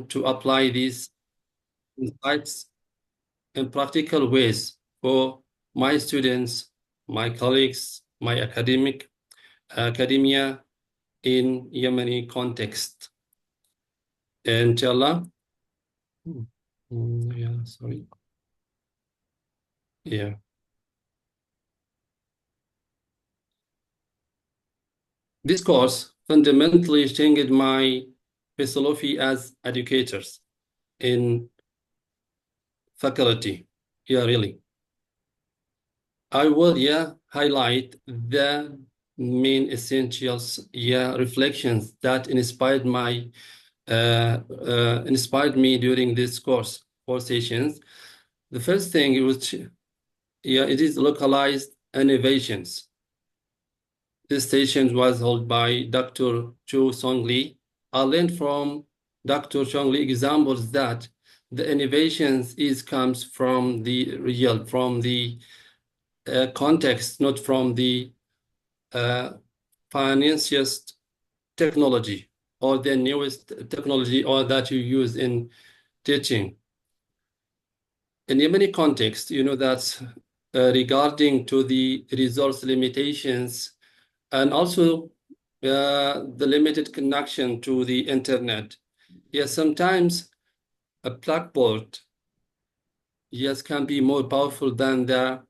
want to apply these insights in practical ways for my students, my colleagues, my academia in Yemeni context. Inshallah. Yeah, sorry. Yeah. This course fundamentally changed my philosophy as educators in faculty. Yeah, really. I will, highlight the main essentials, reflections that inspired me during this course, 4 sessions. The first thing it is localized innovations. This session was held by Dr. Chu Song Lee. I learned from Dr. Chong Lee examples that the innovations comes from the real, from the context, not from the fanciest technology or the newest technology or that you use in teaching. In Yemeni context, you know that regarding to the resource limitations and also the limited connection to the internet. Yes, sometimes a blackboard, yes, can be more powerful than the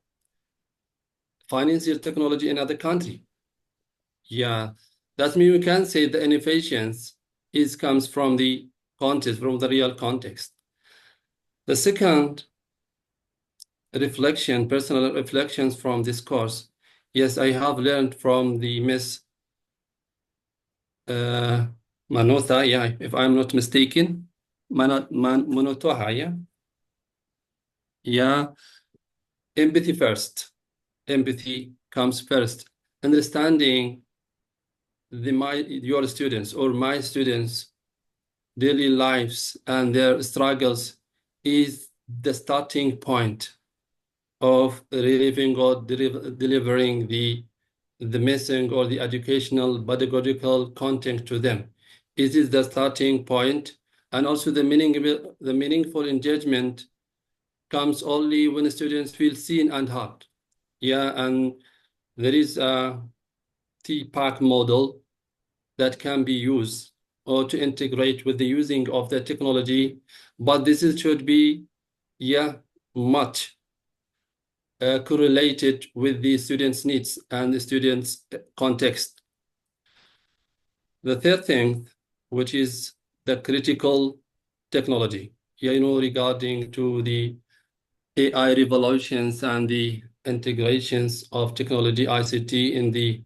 financial technology in other country. Yeah, that means we can say the innovations comes from the context, from the real context. The second reflection, personal reflections from this course. Yes, I have learned from the Miss Manotha, yeah, if I'm not mistaken. Manotoha, yeah? Yeah, empathy first. Empathy comes first. Understanding your students or my students' daily lives and their struggles is the starting point of relieving or delivering the missing or the educational pedagogical content to them. It is the starting point, and also the meaningful engagement comes only when students feel seen and heard. Yeah, and there is a TPAC model that can be used or to integrate with the using of the technology, but should be, much correlated with the students' needs and the students' context. The third thing, which is the critical technology, regarding to the AI revolutions and the integrations of technology, ICT in the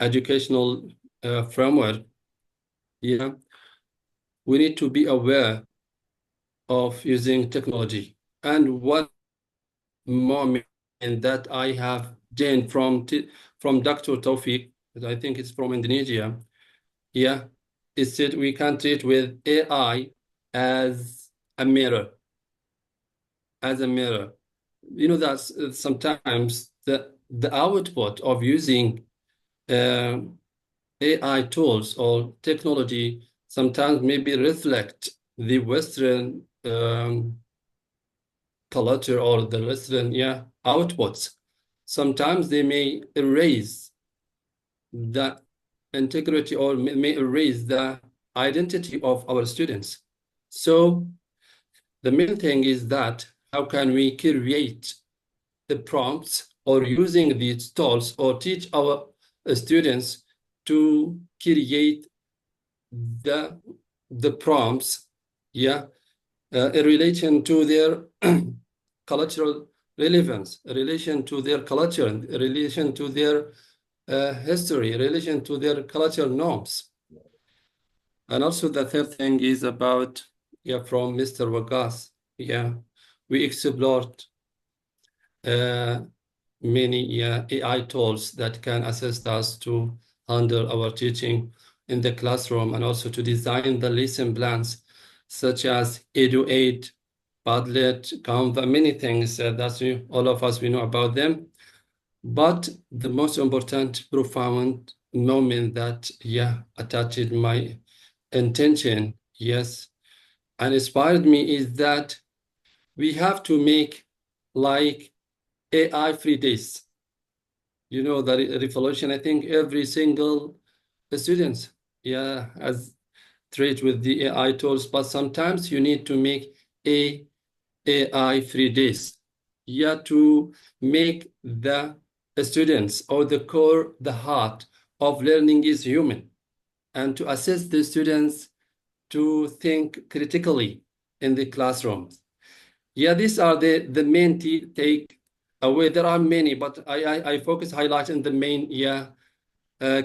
educational framework, we need to be aware of using technology. And one moment that I have gained from Dr. Tawfiq, I think it's from Indonesia, is that we can treat with AI as a mirror. You know that sometimes the output of using AI tools or technology sometimes maybe reflect the Western culture or the Western outputs. Sometimes they may erase the integrity or may erase the identity of our students. So the main thing is that how can we create the prompts or using these tools or teach our students to create the prompts, in relation to their cultural relevance, in relation to their culture, in relation to their history, in relation to their cultural norms. And also the third thing is about, from Mr. Wagas, we explored many AI tools that can assist us to handle our teaching in the classroom and also to design the lesson plans, such as EduAid, Padlet, Canva, many things that all of us, we know about them. But the most important, profound moment that, attached my intention, and inspired me is that we have to make like AI-free days. You know, the revolution, I think every single student, yeah, has trade with the AI tools, but sometimes you need to make a AI-free days. Yeah, to make the students or the core, the heart of learning is human, and to assist the students to think critically in the classrooms. Yeah, these are the main take away. There are many, but I focus highlighting the main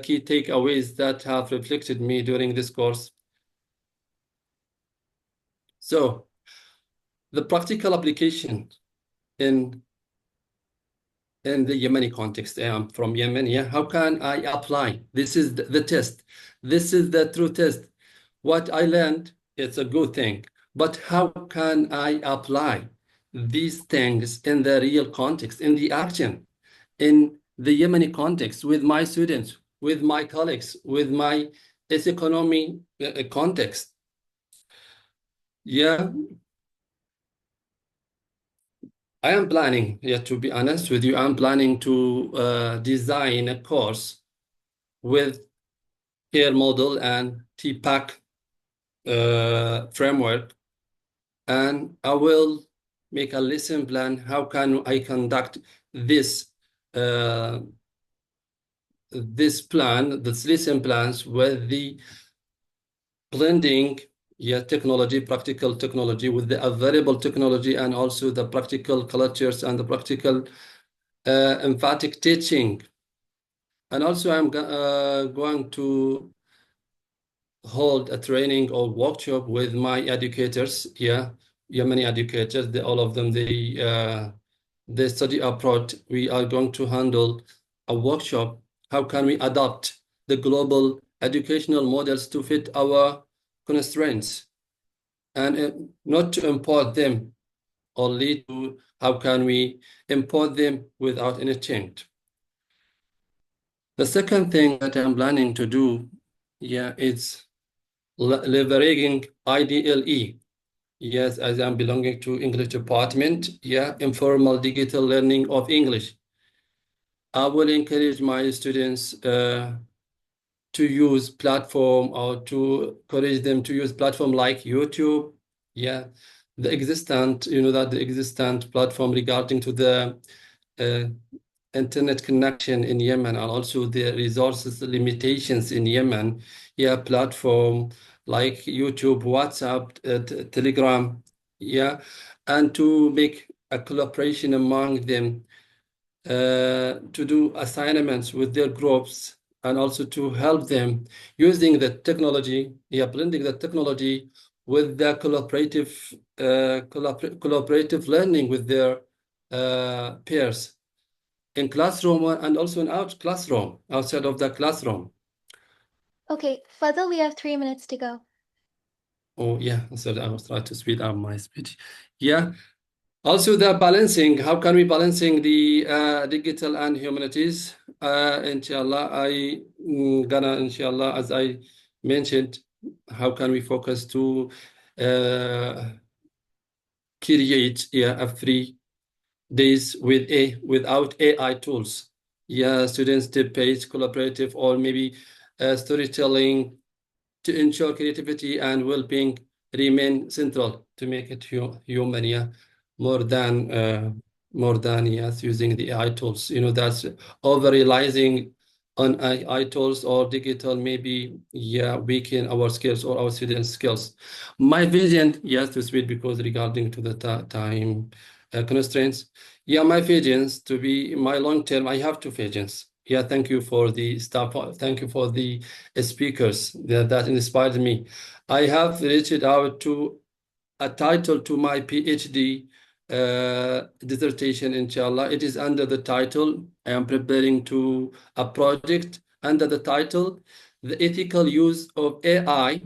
key takeaways that have reflected me during this course. So the practical application in the Yemeni context. I'm from Yemen. Yeah, how can I apply? This is the test. This is the true test. What I learned, it's a good thing. But how can I apply these things in the real context, in the action, in the Yemeni context, with my students, with my colleagues, with my economy context? Yeah, I am planning, yeah, to be honest with you, I'm planning to design a course with care model and TPAC framework, and I will make a lesson plan. How can I conduct this uh, this lesson plans with the blending, yeah, technology, practical technology with the available technology, and also the practical cultures and the practical emphatic teaching. And also I'm going to hold a training or workshop with my educators, yeah, Yemeni educators. All of them, they study abroad. We are going to handle a workshop. How can we adapt the global educational models to fit our constraints, and not to import them, only to how can we import them without any change. The second thing that I'm planning to do, yeah, is leveraging IDLE. Yes, as I'm belonging to English department, yeah, informal digital learning of English. I will encourage my students to use platform, or to encourage them to use platform like YouTube. Yeah, the existent, you know, that the existent platform regarding to the uh, internet connection in Yemen, and also the resources limitations in Yemen. Yeah, platform like YouTube, WhatsApp, Telegram. Yeah, and to make a collaboration among them, to do assignments with their groups, and also to help them using the technology, yeah, blending the technology with the collaborative learning with their peers in classroom, and also in outside of the classroom. Okay, Fadl, we have 3 minutes to go. Oh yeah, so I was trying to speed up my speech. Yeah. Also the balancing, how can we balancing the digital and humanities? Inshallah, inshallah, as I mentioned, how can we focus to uh, create, yeah, a free days without AI tools. Yeah, students tip page collaborative, or maybe storytelling, to ensure creativity and well-being remain central, to make it human, yeah, more than yes, using the AI tools. You know, that's over relying on AI tools or digital, maybe, yeah, weaken our skills or our students' skills. My vision, yes, to speak, because regarding to the time constraints, yeah, my visions to be my long term. I have two visions. Yeah, thank you for the staff. Thank you for the speakers that inspired me. I have reached out to a title to my PhD dissertation, inshallah. It is under the title, I am preparing to a project under the title, The Ethical Use of AI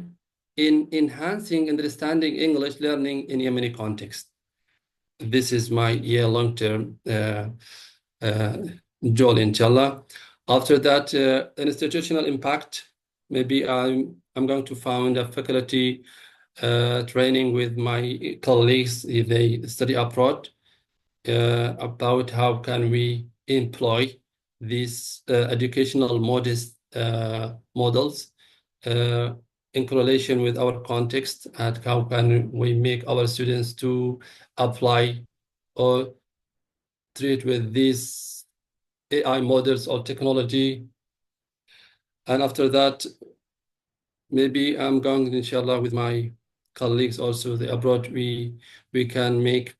in Enhancing Understanding English Learning in Yemeni Context. This is my long-term uh, goal, inshallah. After that, institutional impact, maybe I'm going to found a faculty training with my colleagues if they study abroad about how can we employ these educational models in correlation with our context, and how can we make our students to apply or treat with these AI models or technology. And after that, maybe I'm going, inshallah, with my colleagues also the abroad, we can make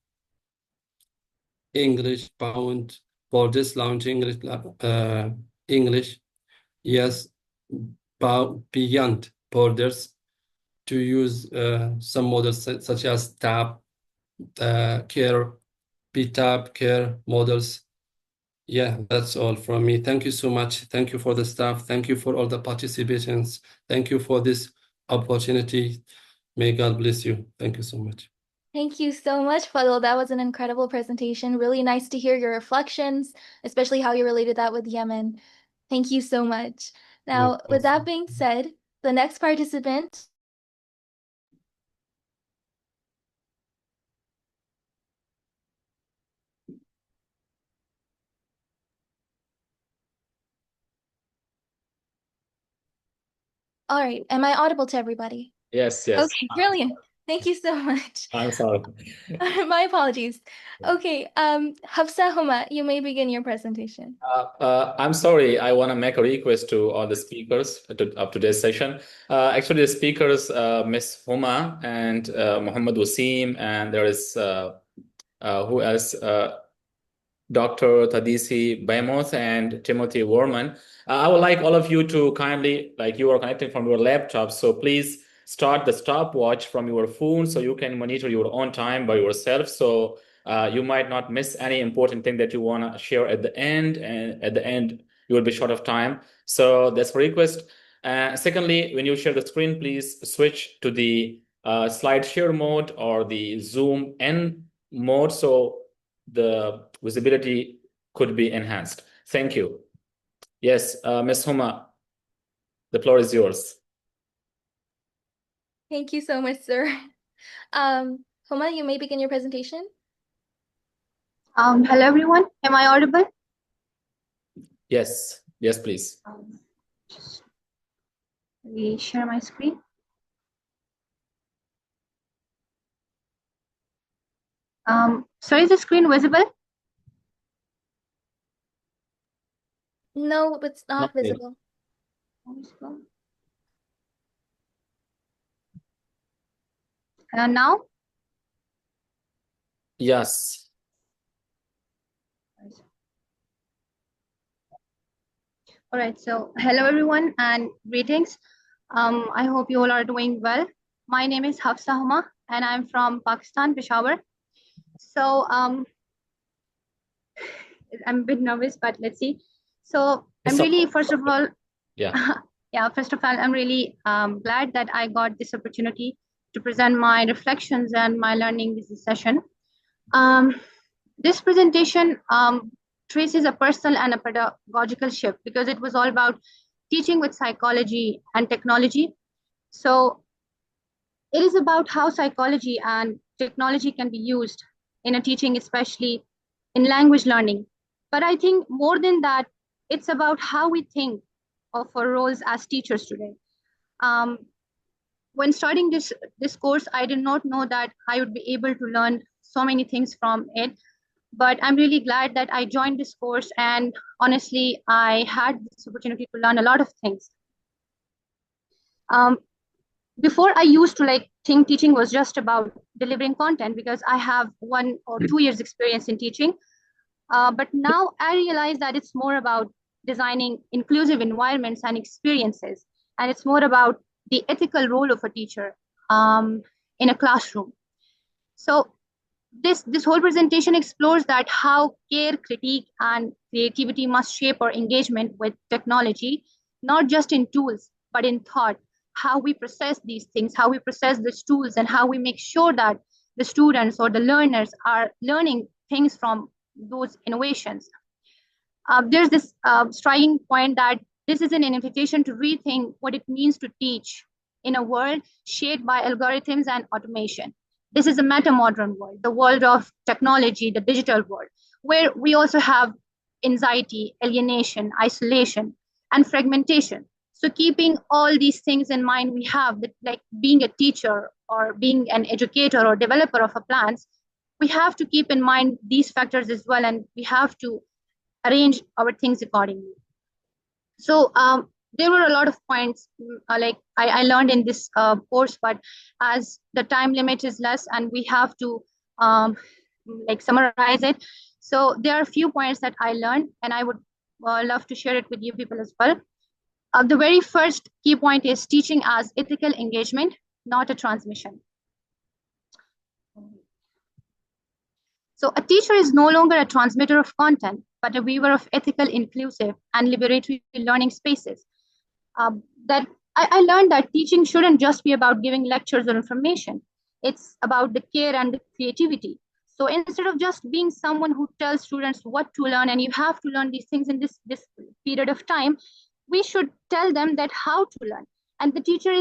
English bound for this launch English, yes, beyond borders, to use some models such as TAB, CARE, PTAB, CARE models. Yeah, that's all from me. Thank you so much. Thank you for the staff. Thank you for all the participations. Thank you for this opportunity. May God bless you. Thank you so much. Thank you so much, Fadl. That was an incredible presentation. Really nice to hear your reflections, especially how you related that with Yemen. Thank you so much. Now, with that being said, the next participant. All right, am I audible to everybody? Yes, yes. Okay, brilliant. Thank you so much. I'm sorry. My apologies. Okay, Hafsa Huma, you may begin your presentation. I'm sorry. I want to make a request to all the speakers of today's session. Actually, the speakers, Miss Huma and Muhammad Wasim, and there is who else? Dr. Tadisi Baimoth and Timothy Warman. I would like all of you to kindly, like you are connecting from your laptop, so please start the stopwatch from your phone so you can monitor your own time by yourself. So you might not miss any important thing that you want to share at the end, and at the end you will be short of time. So that's a request. Secondly, when you share the screen, please switch to the slide share mode or the zoom in mode so the visibility could be enhanced. Thank you. Yes, Ms. Huma, the floor is yours. Thank you so much, sir. Huma, you may begin your presentation. Hello everyone. Am I audible? Yes, yes, please. Just let me share my screen. So is the screen visible? No, it's not visible. Now? Yes. All right. So hello everyone and greetings. I hope you all are doing well. My name is Hafsa Huma and I'm from Pakistan, Peshawar. So I'm a bit nervous, but let's see. So I'm really, first of all, first of all, I'm really glad that I got this opportunity to present my reflections and my learning this session. This presentation traces a personal and a pedagogical shift because it was all about teaching with psychology and technology. So it is about how psychology and technology can be used in a teaching, especially in language learning. But I think more than that, it's about how we think of our roles as teachers today. When starting this course, I did not know that I would be able to learn so many things from it. But I'm really glad that I joined this course, and honestly, I had this opportunity to learn a lot of things. Before, I used to think teaching was just about delivering content because I have 1 or 2 years experience in teaching. But now I realize that it's more about designing inclusive environments and experiences, and it's more about the ethical role of a teacher in a classroom. So this whole presentation explores that how care, critique, and creativity must shape our engagement with technology, not just in tools, but in thought, how we process these things, how we process these tools, and how we make sure that the students or the learners are learning things from those innovations. There's this striking point that this is an invitation to rethink what it means to teach in a world shaped by algorithms and automation. This is a meta-modern world, the world of technology, the digital world, where we also have anxiety, alienation, isolation, and fragmentation. So keeping all these things in mind, we have that, like being a teacher or being an educator or developer of a plans, we have to keep in mind these factors as well, and we have to arrange our things accordingly. So there were a lot of points like I learned in this course, but as the time limit is less and we have to like summarize it. So there are a few points that I learned, and I would love to share it with you people as well. The very first key point is teaching as ethical engagement, not a transmission. So a teacher is no longer a transmitter of content, but a weaver of ethical, inclusive, and liberatory learning spaces. That I learned that teaching shouldn't just be about giving lectures or information. It's about the care and the creativity. So instead of just being someone who tells students what to learn and you have to learn these things in this period of time, we should tell them that how to learn. And the teacher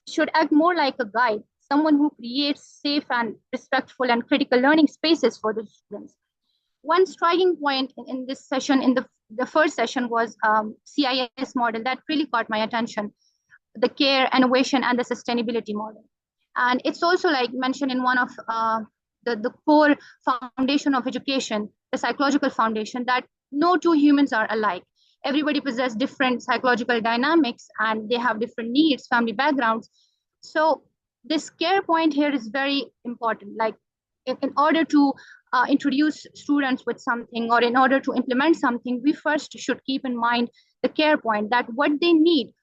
should act more like a guide, someone who creates safe and respectful and critical learning spaces for the students. One striking point in this session, in the first session, was CIS model that really caught my attention, the care, innovation, and the sustainability model. And it's also like mentioned in one of the core foundation of education, the psychological foundation, that no two humans are alike. Everybody possesses different psychological dynamics and they have different needs, family backgrounds. So this care point here is very important. Like in order to introduce students with something, or in order to implement something, we first should keep in mind the care point, that what they need,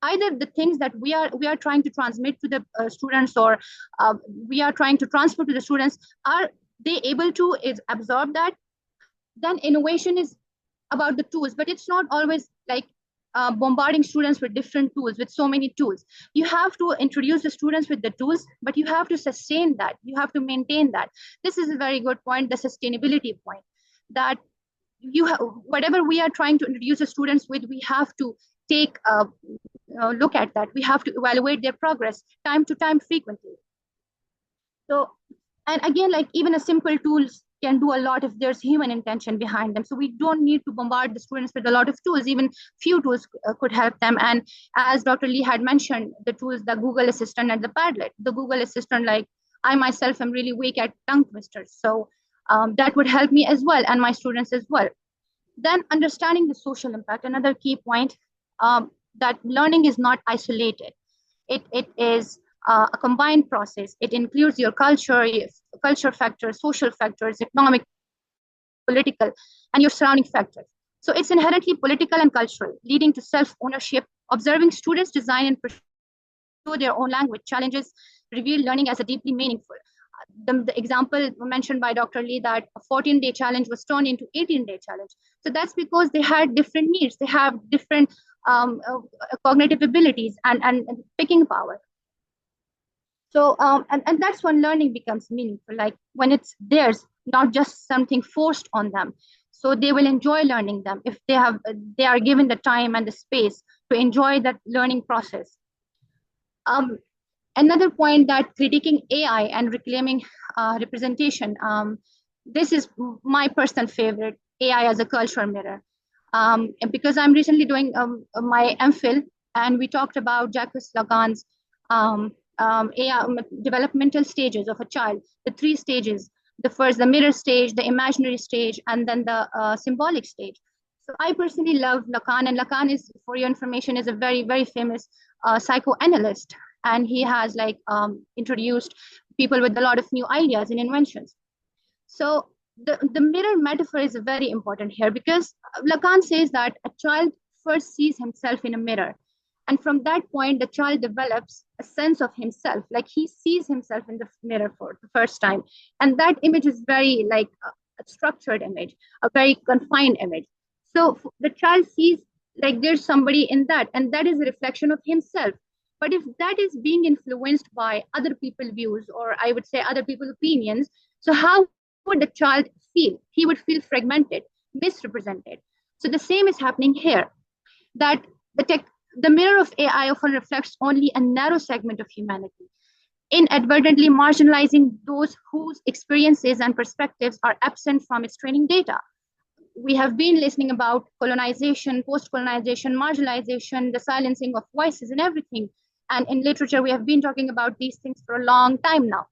either the things that we are trying to transmit to the students, or we are trying to transfer to the students, are they able to absorb that? Then innovation is about the tools, but it's not always like bombarding students with different tools, with so many tools. You have to introduce the students with the tools, but you have to sustain that. You have to maintain that. This is a very good point, the sustainability point, that whatever we are trying to introduce the students with, we have to take a look at that. We have to evaluate their progress time to time frequently. So, and again, like even a simple tools can do a lot if there's human intention behind them. So we don't need to bombard the students with a lot of tools. Even few tools could help them. And as Dr. Lee had mentioned, the tools, the Google Assistant and the Padlet. The Google Assistant, like I myself am really weak at tongue twisters. So that would help me as well, and my students as well. Then understanding the social impact, another key point, that learning is not isolated. It is a combined process. It includes your culture factors, social factors, economic, political, and your surrounding factors. So it's inherently political and cultural, leading to self-ownership. Observing students design and pursue their own language challenges reveal learning as a deeply meaningful. The example mentioned by Dr. Lee, that a 14-day challenge was turned into 18-day challenge. So that's because they had different needs. They have different cognitive abilities and picking power. So, and that's when learning becomes meaningful, like when it's theirs, not just something forced on them. So they will enjoy learning them if they are given the time and the space to enjoy that learning process. Another point, that critiquing AI and reclaiming representation. This is my personal favorite, AI as a cultural mirror. Because I'm recently doing my MPhil, and we talked about Jacques Lacan's AI, developmental stages of a child, the 3 stages. The first, the mirror stage, the imaginary stage, and then the symbolic stage. So I personally love Lacan, and Lacan is, for your information, is a very, very famous psychoanalyst. And he has like introduced people with a lot of new ideas and inventions. So the mirror metaphor is very important here, because Lacan says that a child first sees himself in a mirror. And from that point, the child develops a sense of himself, like he sees himself in the mirror for the first time. And that image is very like a structured image, a very confined image. So the child sees like there's somebody in that, and that is a reflection of himself. But if that is being influenced by other people's views, or I would say other people's opinions, so how would the child feel? He would feel fragmented, misrepresented. So the same is happening here, that the mirror of AI often reflects only a narrow segment of humanity, inadvertently marginalizing those whose experiences and perspectives are absent from its training data. We have been listening about colonization, post-colonization, marginalization, the silencing of voices and everything. And in literature, we have been talking about these things for a long time now.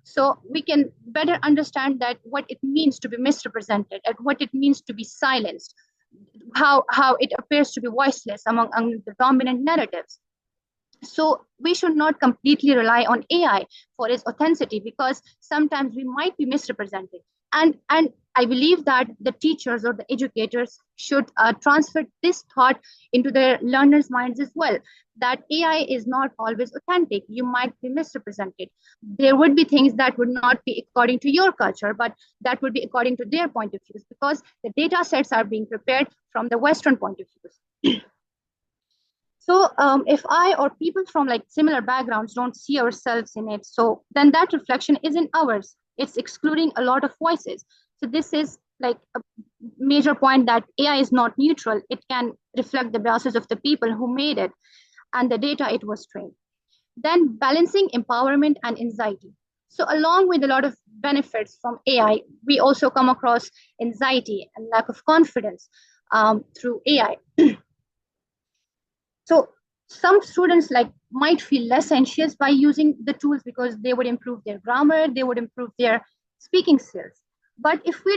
So we can better understand that what it means to be misrepresented and what it means to be silenced, how it appears to be voiceless among the dominant narratives. So we should not completely rely on AI for its authenticity, because sometimes we might be misrepresented. And I believe that the teachers or the educators should transfer this thought into their learners' minds as well, that AI is not always authentic. You might be misrepresented. There would be things that would not be according to your culture, but that would be according to their point of views, because the data sets are being prepared from the Western point of views. So if I or people from like similar backgrounds don't see ourselves in it, so then that reflection isn't ours. It's excluding a lot of voices. So this is like a major point, that AI is not neutral. It can reflect the biases of the people who made it and the data it was trained. Then balancing empowerment and anxiety. So along with a lot of benefits from AI, we also come across anxiety and lack of confidence through AI. So some students like might feel less anxious by using the tools because they would improve their grammar, they would improve their speaking skills. But if we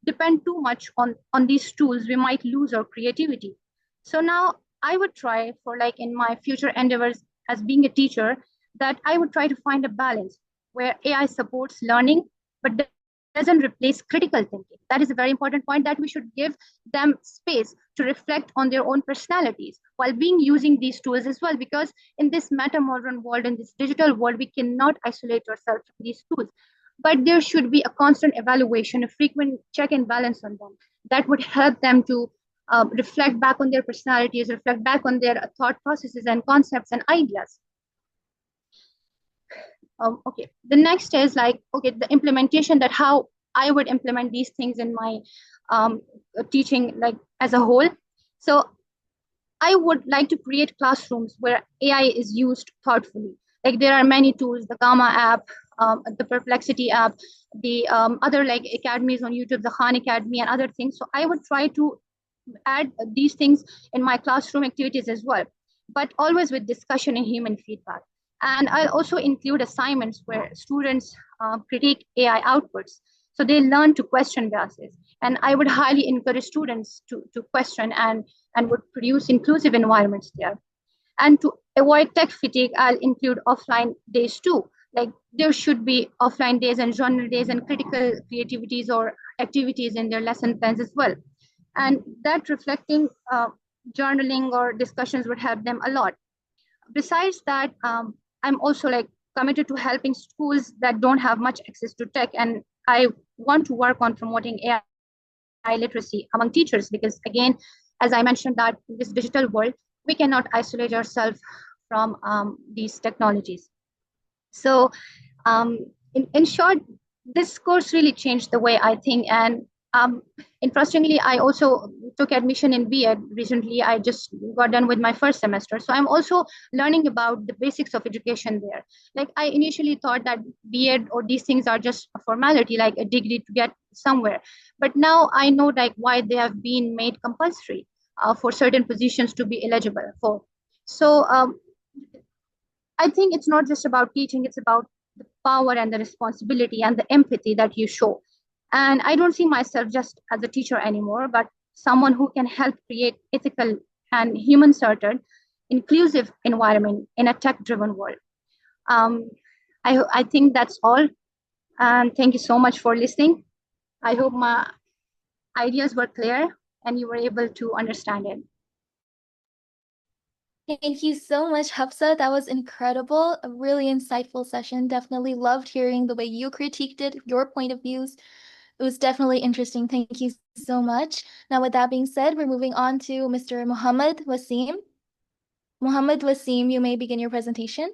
depend too much on these tools, we might lose our creativity. So now I would try for like in my future endeavors as being a teacher, that I would try to find a balance where AI supports learning, but doesn't replace critical thinking. That is a very important point, that we should give them space to reflect on their own personalities while being using these tools as well, because in this meta modern world, in this digital world, we cannot isolate ourselves from these tools. But there should be a constant evaluation, a frequent check and balance on them that would help them to reflect back on their personalities, reflect back on their thought processes and concepts and ideas. Okay, the next is like, okay, the implementation, that how I would implement these things in my teaching like as a whole. So I would like to create classrooms where AI is used thoughtfully. Like there are many tools, the Gamma app, the Perplexity app, the other like academies on YouTube, the Khan Academy and other things. So I would try to add these things in my classroom activities as well, but always with discussion and human feedback. And I'll also include assignments where students critique AI outputs, so they learn to question biases. And I would highly encourage students to question and would produce inclusive environments there. And to avoid tech fatigue, I'll include offline days too. Like there should be offline days and journal days and critical creativities or activities in their lesson plans as well. And that reflecting journaling or discussions would help them a lot. Besides that, I'm also like committed to helping schools that don't have much access to tech, and I want to work on promoting AI literacy among teachers, because again, as I mentioned, that in this digital world, we cannot isolate ourselves from these technologies. So in short, this course really changed the way I think. And interestingly, I also took admission in B.Ed recently. I just got done with my first semester. So I'm also learning about the basics of education there. Like I initially thought that B.Ed or these things are just a formality, like a degree to get somewhere. But now I know like why they have been made compulsory for certain positions to be eligible for. So I think it's not just about teaching, it's about the power and the responsibility and the empathy that you show. And I don't see myself just as a teacher anymore, but someone who can help create ethical and human-centered, inclusive environment in a tech-driven world. I think that's all. And thank you so much for listening. I hope my ideas were clear and you were able to understand it. Thank you so much, Hafsa. That was incredible. A really insightful session. Definitely loved hearing the way you critiqued it, your point of views. It was definitely interesting. Thank you so much. Now, with that being said, we're moving on to Mr. Muhammad Wasim. Muhammad Wasim, you may begin your presentation.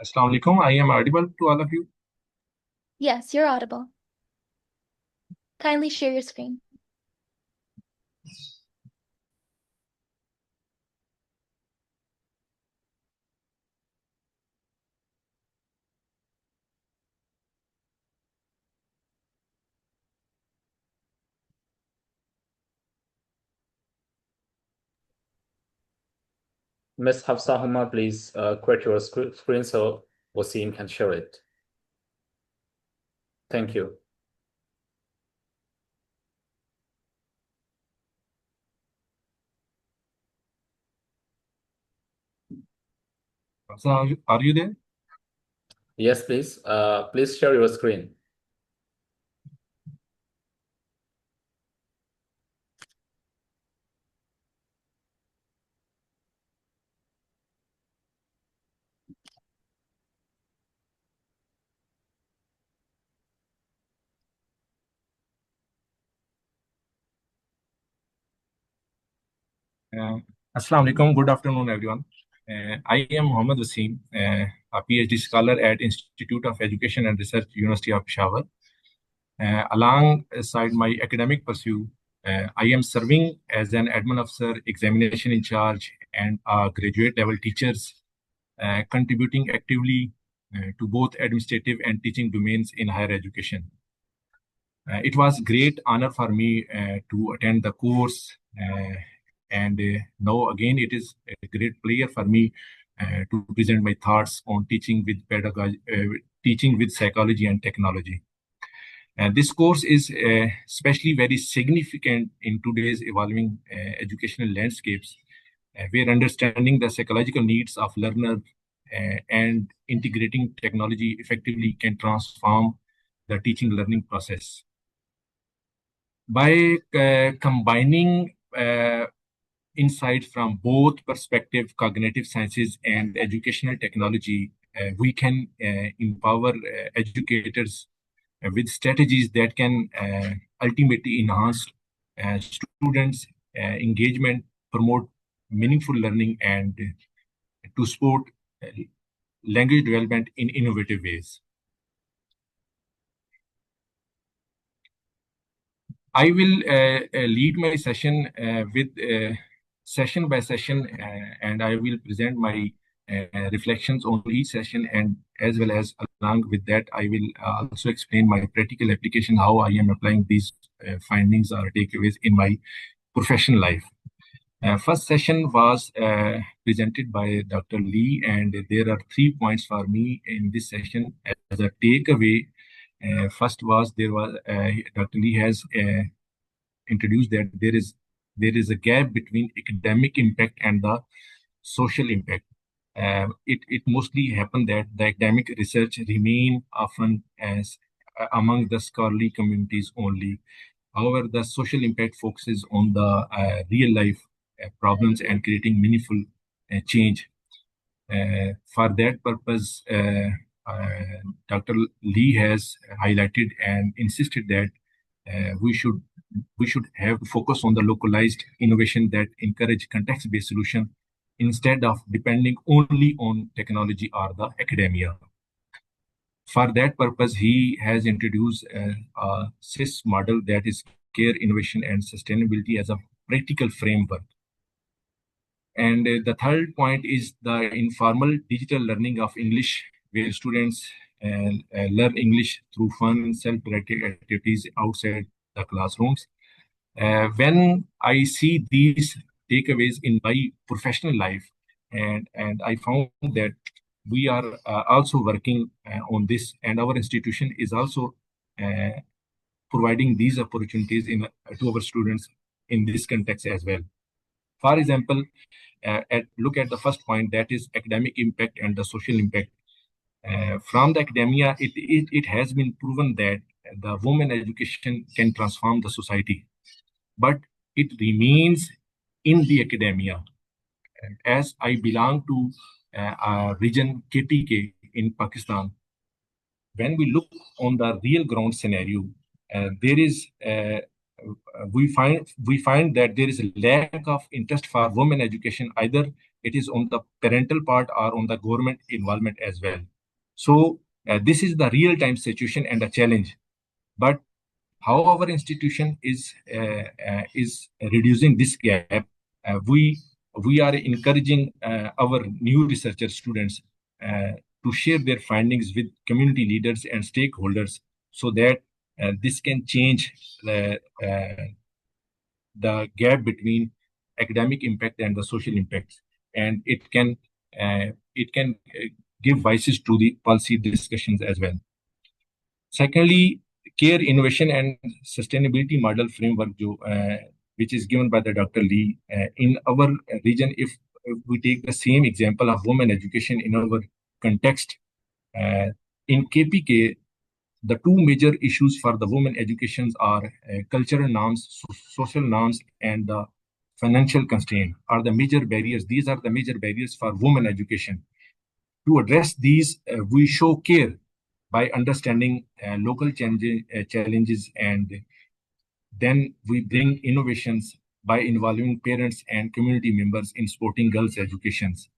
Assalamu alaikum. I am audible to all of you. Yes, you're audible. Kindly share your screen. Ms. Hafsa Huma, please create your screen so Wasim can share it. Thank you. So are you there? Yes, please. Please share your screen. Assalamu alaikum. Good afternoon, everyone. I am Mohammad Wasim, a PhD scholar at Institute of Education and Research, University of Peshawar. Alongside my academic pursuit, I am serving as an admin officer, examination in charge, and a graduate level teachers, contributing actively to both administrative and teaching domains in higher education. It was great honor for me to attend the course, and now again it is a great pleasure for me to present my thoughts on teaching with pedagogy, teaching with psychology and technology. And this course is especially very significant in today's evolving educational landscapes, where understanding the psychological needs of learners and integrating technology effectively can transform the teaching learning process. By combining insights from both perspective, cognitive sciences and educational technology, we can empower educators with strategies that can ultimately enhance students' engagement, promote meaningful learning, and to support language development in innovative ways. I will lead my session with session by session, and I will present my reflections on each session, and as well as along with that, I will also explain my practical application, how I am applying these findings or takeaways in my professional life. First session was presented by Dr. Lee, and there are 3 points for me in this session as a takeaway. First was Dr. Lee has introduced that there is a gap between academic impact and the social impact. It mostly happened that the academic research remain often as among the scholarly communities only. However, the social impact focuses on the real life problems and creating meaningful change. For that purpose, Dr. Lee has highlighted and insisted that we should have to focus on the localized innovation that encourage context-based solution instead of depending only on technology or the academia. For that purpose, he has introduced a SIS model, that is care, innovation, and sustainability, as a practical framework. And the third point is the informal digital learning of English, where students learn English through fun, self-directed activities outside the classrooms. When I see these takeaways in my professional life, and I found that we are also working on this, and our institution is also providing these opportunities to our students in this context as well. For example, look at the first point, that is academic impact and the social impact. From the academia, it has been proven that the women education can transform the society, but it remains in the academia. As I belong to a region KPK in Pakistan, when we look on the real ground scenario, there is we find that there is a lack of interest for women education. Either it is on the parental part or on the government involvement as well. So this is the real time situation and a challenge. But how our institution is reducing this gap, we are encouraging our new researcher students to share their findings with community leaders and stakeholders, so that this can change the gap between academic impact and the social impact. and it can give voices to the policy discussions as well. Secondly, care, innovation, and sustainability model framework, which is given by the Dr. Lee. In our region, if we take the same example of women education in our context, in KPK, the two major issues for the women educations are cultural norms, social norms, and the financial constraint are the major barriers. These are the major barriers for women education. To address these, we show care by understanding local challenges, and then we bring innovations by involving parents and community members in supporting girls' educations.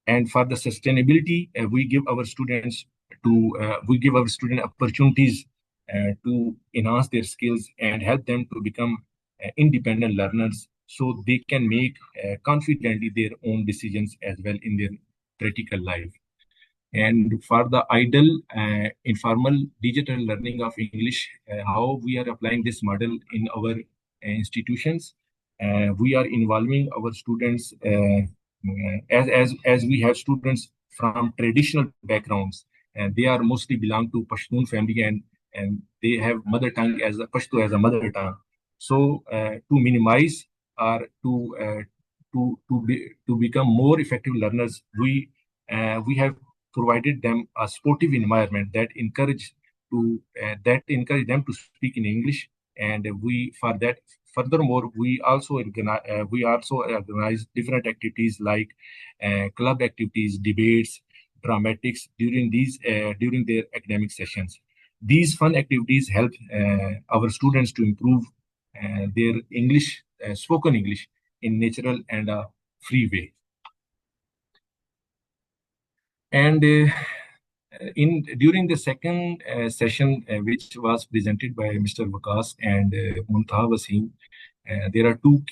And for the sustainability, we give our students opportunities to enhance their skills and help them to become independent learners, so they can make confidently their own decisions as well in their practical life. And for the idle, informal digital learning of English, how we are applying this model in our institutions, we are involving our students as we have students from traditional backgrounds, and they are mostly belong to Pashtun family, and they have mother tongue as a Pashto as a mother tongue. So to minimize or to become more effective learners, we have provided them a sportive environment that encourage them to speak in English, and furthermore we also organize different activities like club activities, debates, dramatics during their academic sessions. These fun activities help our students to improve their English, spoken English, in natural and a free way. And during the second session, which was presented by Mr. Wakas and Muntaha Wasim, there are two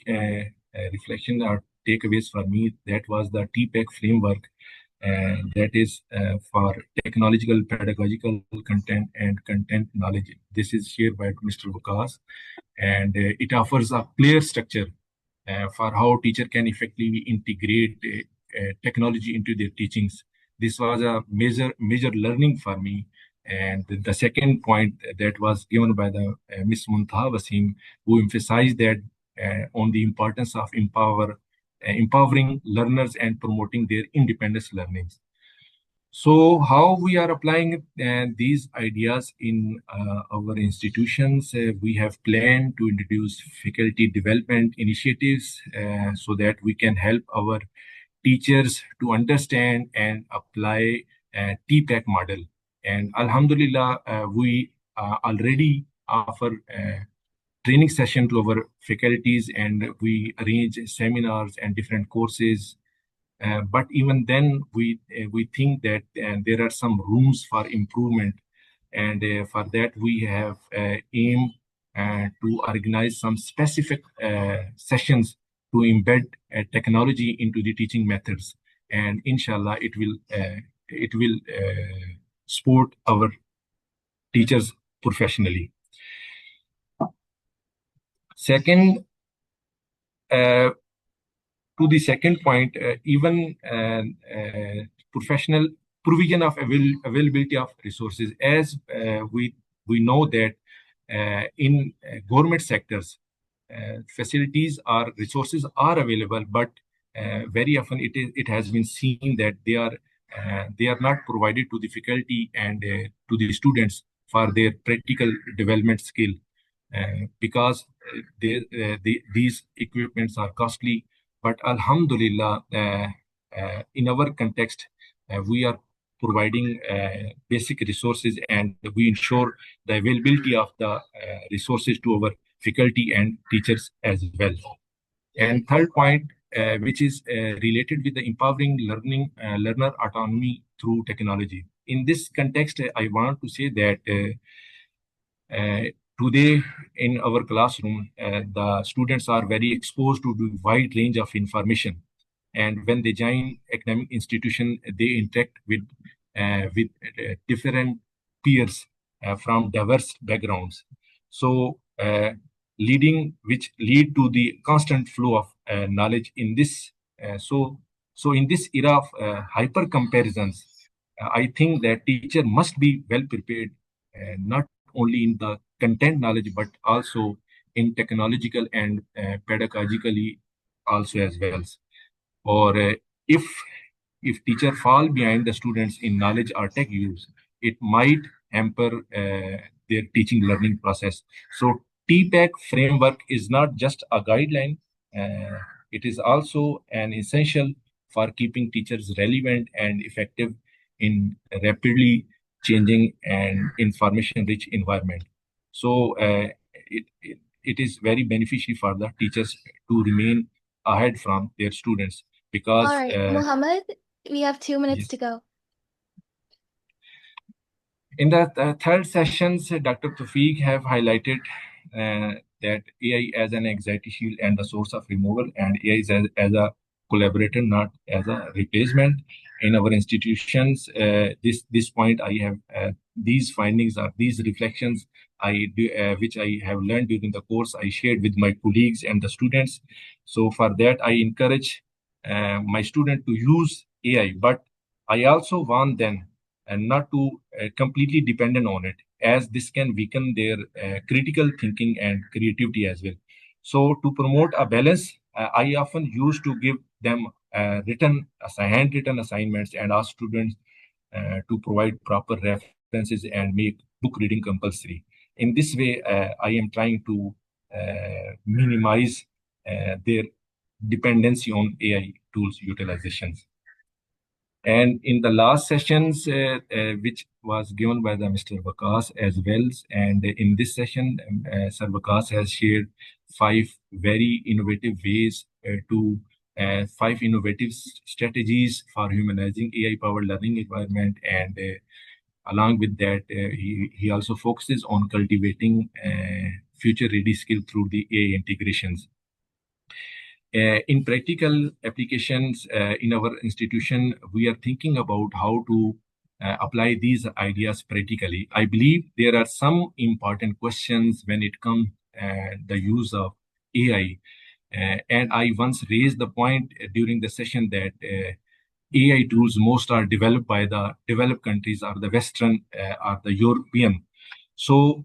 reflections or takeaways for me. That was the TPEC framework, that is for technological, pedagogical content and content knowledge. This is shared by Mr. Wakas, and it offers a clear structure for how teacher can effectively integrate technology into their teachings. This was a major learning for me. And the second point that was given by the Ms. Muntaha Wasim, who emphasized that on the importance of empowering learners and promoting their independence learnings. So how we are applying these ideas in our institutions, we have planned to introduce faculty development initiatives so that we can help our teachers to understand and apply TPEC model. And Alhamdulillah, we already offer training session to our faculties, and we arrange seminars and different courses. But even then, we think that there are some rooms for improvement, and for that we have aim to organize some specific sessions to embed technology into the teaching methods, and inshallah it will support our teachers professionally. Second, to the second point, even professional provision of availability of resources, as we know that in government sectors, facilities or resources are available, but very often it has been seen that they are not provided to the faculty and to the students for their practical development skill, because these equipments are costly. But Alhamdulillah, in our context, we are providing basic resources, and we ensure the availability of the resources to our faculty and teachers as well. And third point, which is related with the empowering learner autonomy through technology. In this context, I want to say that today in our classroom, the students are very exposed to the wide range of information. And when they join academic institution, they interact with different peers from diverse backgrounds. So which lead to the constant flow of knowledge in this So in this era of hyper comparisons, I think that teacher must be well prepared, not only in the content knowledge but also in technological and pedagogically also as well. Or if teacher fall behind the students in knowledge or tech use, it might hamper their teaching learning process. So TPAC framework is not just a guideline, it is also an essential for keeping teachers relevant and effective in rapidly changing and information rich environment. So it is very beneficial for the teachers to remain ahead from their students because All right, Muhammad, we have 2 minutes yes. to go. In the third sessions, Dr. Tawfiq have highlighted that AI as an anxiety shield and the source of removal, and AI is as a collaborator, not as a replacement. In our institutions, this point I have these findings or these reflections which I have learned during the course I shared with my colleagues and the students. So for that, I encourage my student to use AI, but I also warn them and not to completely dependent on it, as this can weaken their critical thinking and creativity as well. So to promote a balance, I often used to give them handwritten assignments and ask students to provide proper references and make book reading compulsory. In this way, I am trying to minimize their dependency on AI tools utilizations. And in the last sessions, which was given by the Mr. Vakas as well, and in this session, Sir Vakas has shared five very innovative ways to five innovative strategies for humanizing AI-powered learning environment. And along with that, he also focuses on cultivating future-ready skill through the AI integrations. In practical applications in our institution, we are thinking about how to apply these ideas practically. I believe there are some important questions when it comes the use of AI. And I once raised the point during the session that AI tools most are developed by the developed countries or the Western or the European. So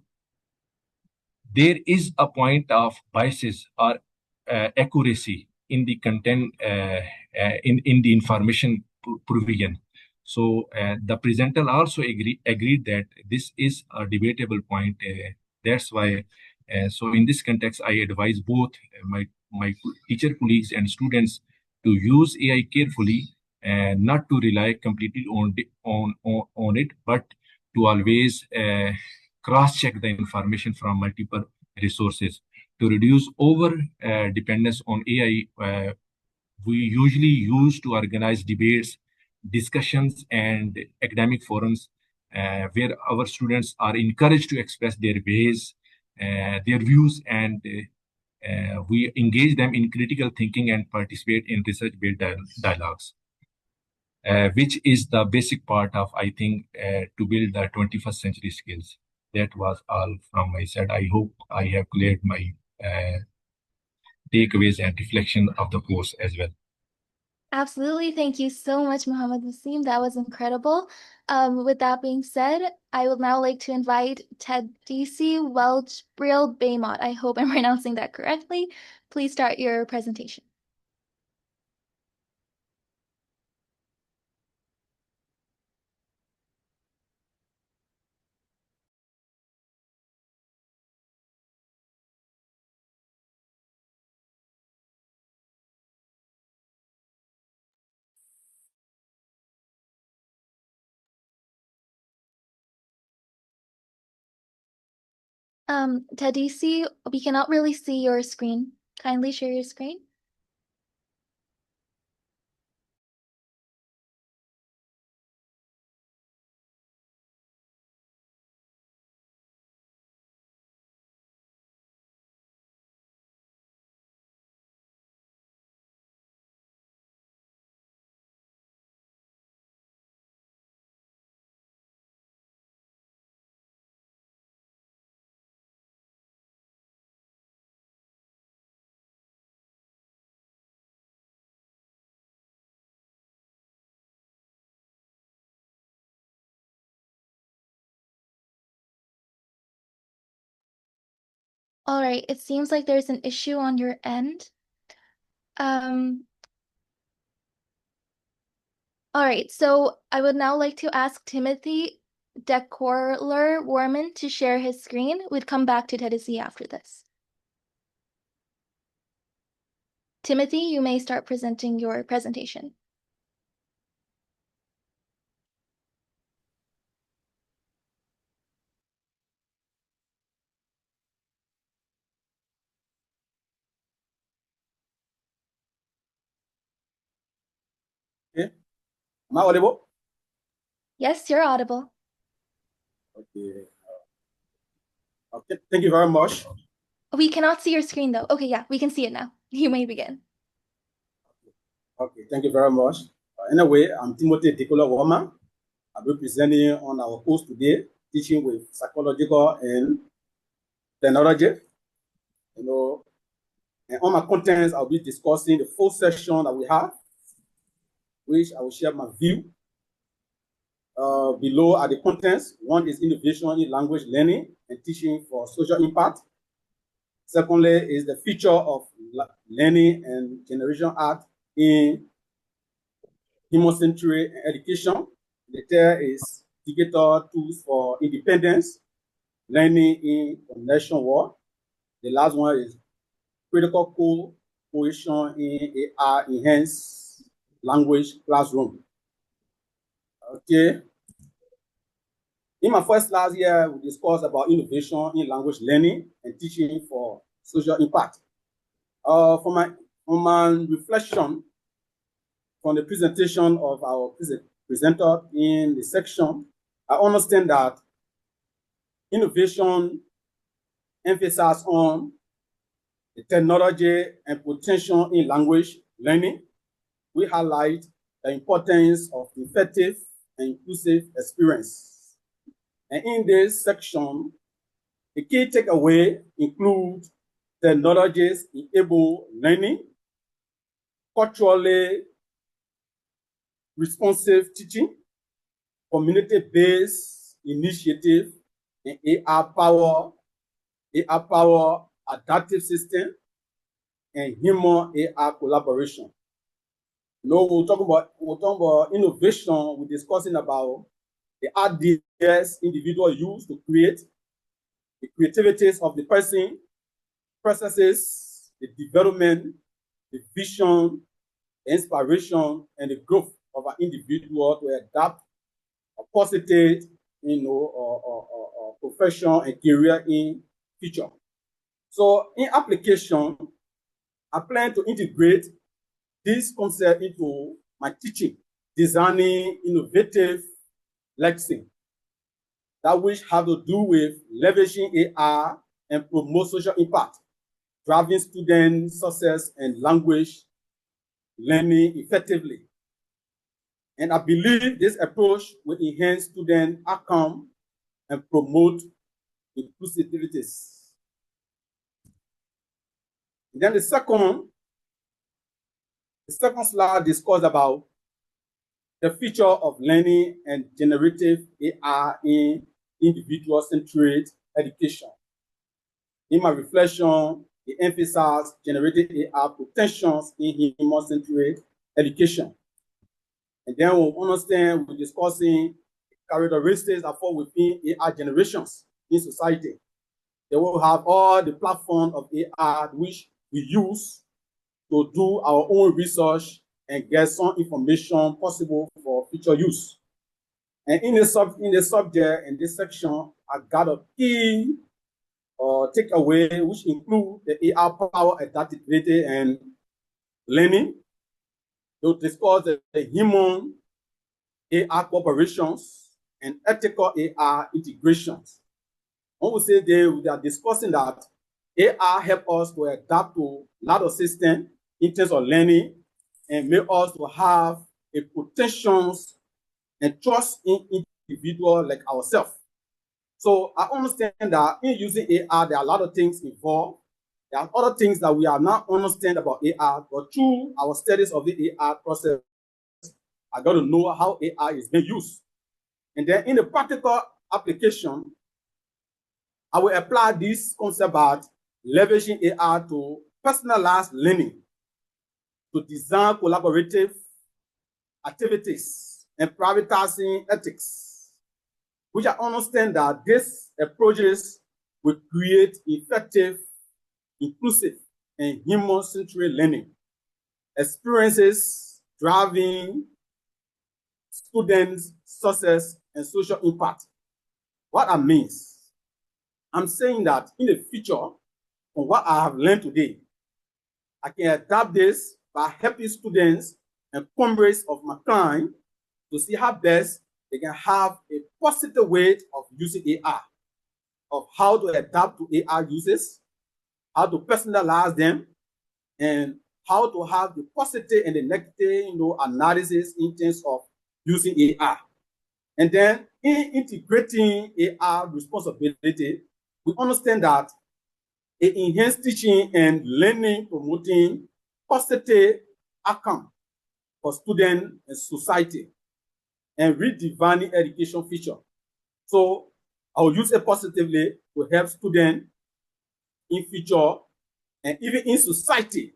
there is a point of biases or accuracy in the content in the information provision. So the presenter also agreed that this is a debatable point. That's why. So in this context, I advise both my teacher colleagues and students to use AI carefully and not to rely completely on it, but to always cross-check the information from multiple resources. To reduce over dependence on AI, we usually use to organize debates, discussions, and academic forums where our students are encouraged to express their ways, their views, and we engage them in critical thinking and participate in research-based dialogues. Which is the basic part of, I think, to build the 21st century skills. That was all from my side. I hope I have cleared my takeaways and reflection of the course as well. Absolutely. Thank you so much, Muhammad Wasim. That was incredible. With that being said, I would now like to invite Tadisi Welchbriel Baymont. I hope I'm pronouncing that correctly. Please start your presentation. Tadisi, we cannot really see your screen. Kindly share your screen. All right, it seems like there's an issue on your end. All right, so I would now like to ask Timothy Decorler Warman to share his screen. We'd come back to Tennessee after this. Timothy, you may start presenting your presentation. Okay. Am I audible? Yes, you're audible. Okay. Okay. Thank you very much. We cannot see your screen though. Okay, yeah, we can see it now. You may begin. Okay. Thank you very much. Anyway, I'm Timothy Decola Woma. I'll be presenting on our course today, teaching with psychological and technology. You know, and on my contents, I'll be discussing the full section that we have, which I will share my view. Below are the contents. One is innovation in language learning and teaching for social impact. Secondly is the future of learning and generation art in human-centered education. The third is educator tools for independence, learning in the nation world. The last one is critical cohesion in AR enhanced language classroom. Okay. In my first class here, we discussed about innovation in language learning and teaching for social impact. For my reflection from the presentation of our presenter in the section, I understand that innovation emphasizes on the technology and potential in language learning. We highlight the importance of effective and inclusive experience. And in this section, the key takeaway include technologies enable learning, culturally responsive teaching, community-based initiative, and AR power adaptive system, and human AR collaboration. You know, we're talking about innovation. We're discussing about the ideas individual use to create, the creativities of the person, processes, the development, the vision, the inspiration, and the growth of an individual to adapt a positive, profession and career in future. So in application, I plan to integrate this concept into my teaching, designing innovative lessons that which have to do with leveraging AR and promote social impact, driving student success and language learning effectively. And I believe this approach will enhance student outcome and promote inclusivities. And then the second slide discusses about the future of learning and generative AR in individual-centered education. In my reflection, it emphasizes generative AR potentials in human-centered education. And then we'll understand, we're discussing characteristics that fall within AR generations in society. They will have all the platform of AR which we use to do our own research and get some information possible for future use. And in the subject, in this section, I got a key takeaway, which include the AR power adaptability and learning. They'll discuss the human AR cooperations and ethical AR integrations. When we say we are discussing that AR help us to adapt to a lot of systems in terms of learning and make us to have a potentials and trust in individuals like ourselves. So I understand that in using AR, there are a lot of things involved. There are other things that we are not understand about AR, but through our studies of the AR process, I got to know how AR is being used. And then in the practical application, I will apply this concept about leveraging AR to personalize learning, to design collaborative activities, and prioritizing ethics, which I understand that these approaches will create effective, inclusive, and human-centered learning experiences driving students' success and social impact. What that means, I'm saying that in the future, from what I have learned today, I can adapt this by helping students and comrades of my kind to see how best they can have a positive way of using AR, of how to adapt to AR uses, how to personalize them, and how to have the positive and the negative, analysis in terms of using AR. And then in integrating AR responsibility, we understand that it enhances teaching and learning, promoting positive outcome for students and society, and redefining education feature. So I will use it positively to help students in future and even in society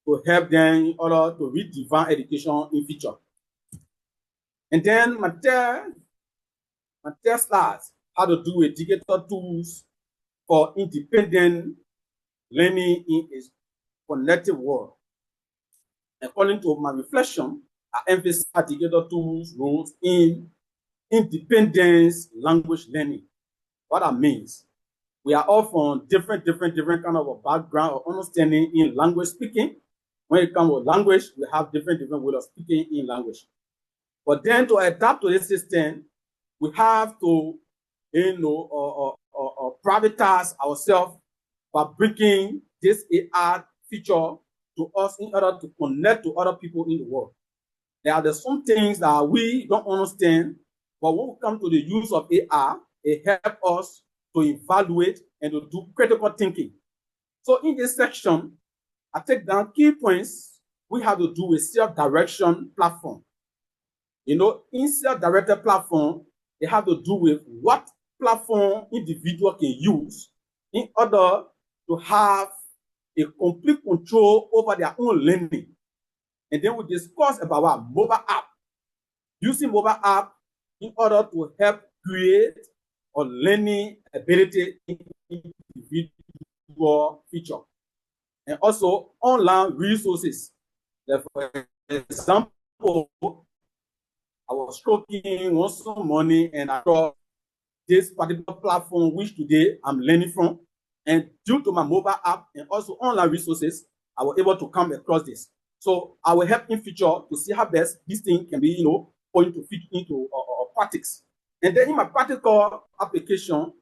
to help them in order to redefine education in future. And then my third slide, how to do with digital tools for independent learning in a connected world. According to my reflection, I emphasize digital tools roles in independence language learning. What that means, we are all from different kind of a background or understanding in language speaking. When it comes to language, we have different ways of speaking in language. But then to adapt to this system, we have to, privatize ourselves by bringing this AR feature to us in order to connect to other people in the world. There are some things that we don't understand, but when we come to the use of AR, it helps us to evaluate and to do critical thinking. So in this section, I take down key points we have to do with self-direction platform. In self-directed platform, they have to do with what platform individual can use in order to have a complete control over their own learning. And then we discuss about our mobile app, using mobile app in order to help create a learning ability in individual feature. And also online resources. Like for example, I was working on some money and I saw this particular platform which today I'm learning from. And due to my mobile app and also online resources, I was able to come across this. So I will help in future to see how best this thing can be, going to fit into practice. And then in my practical application,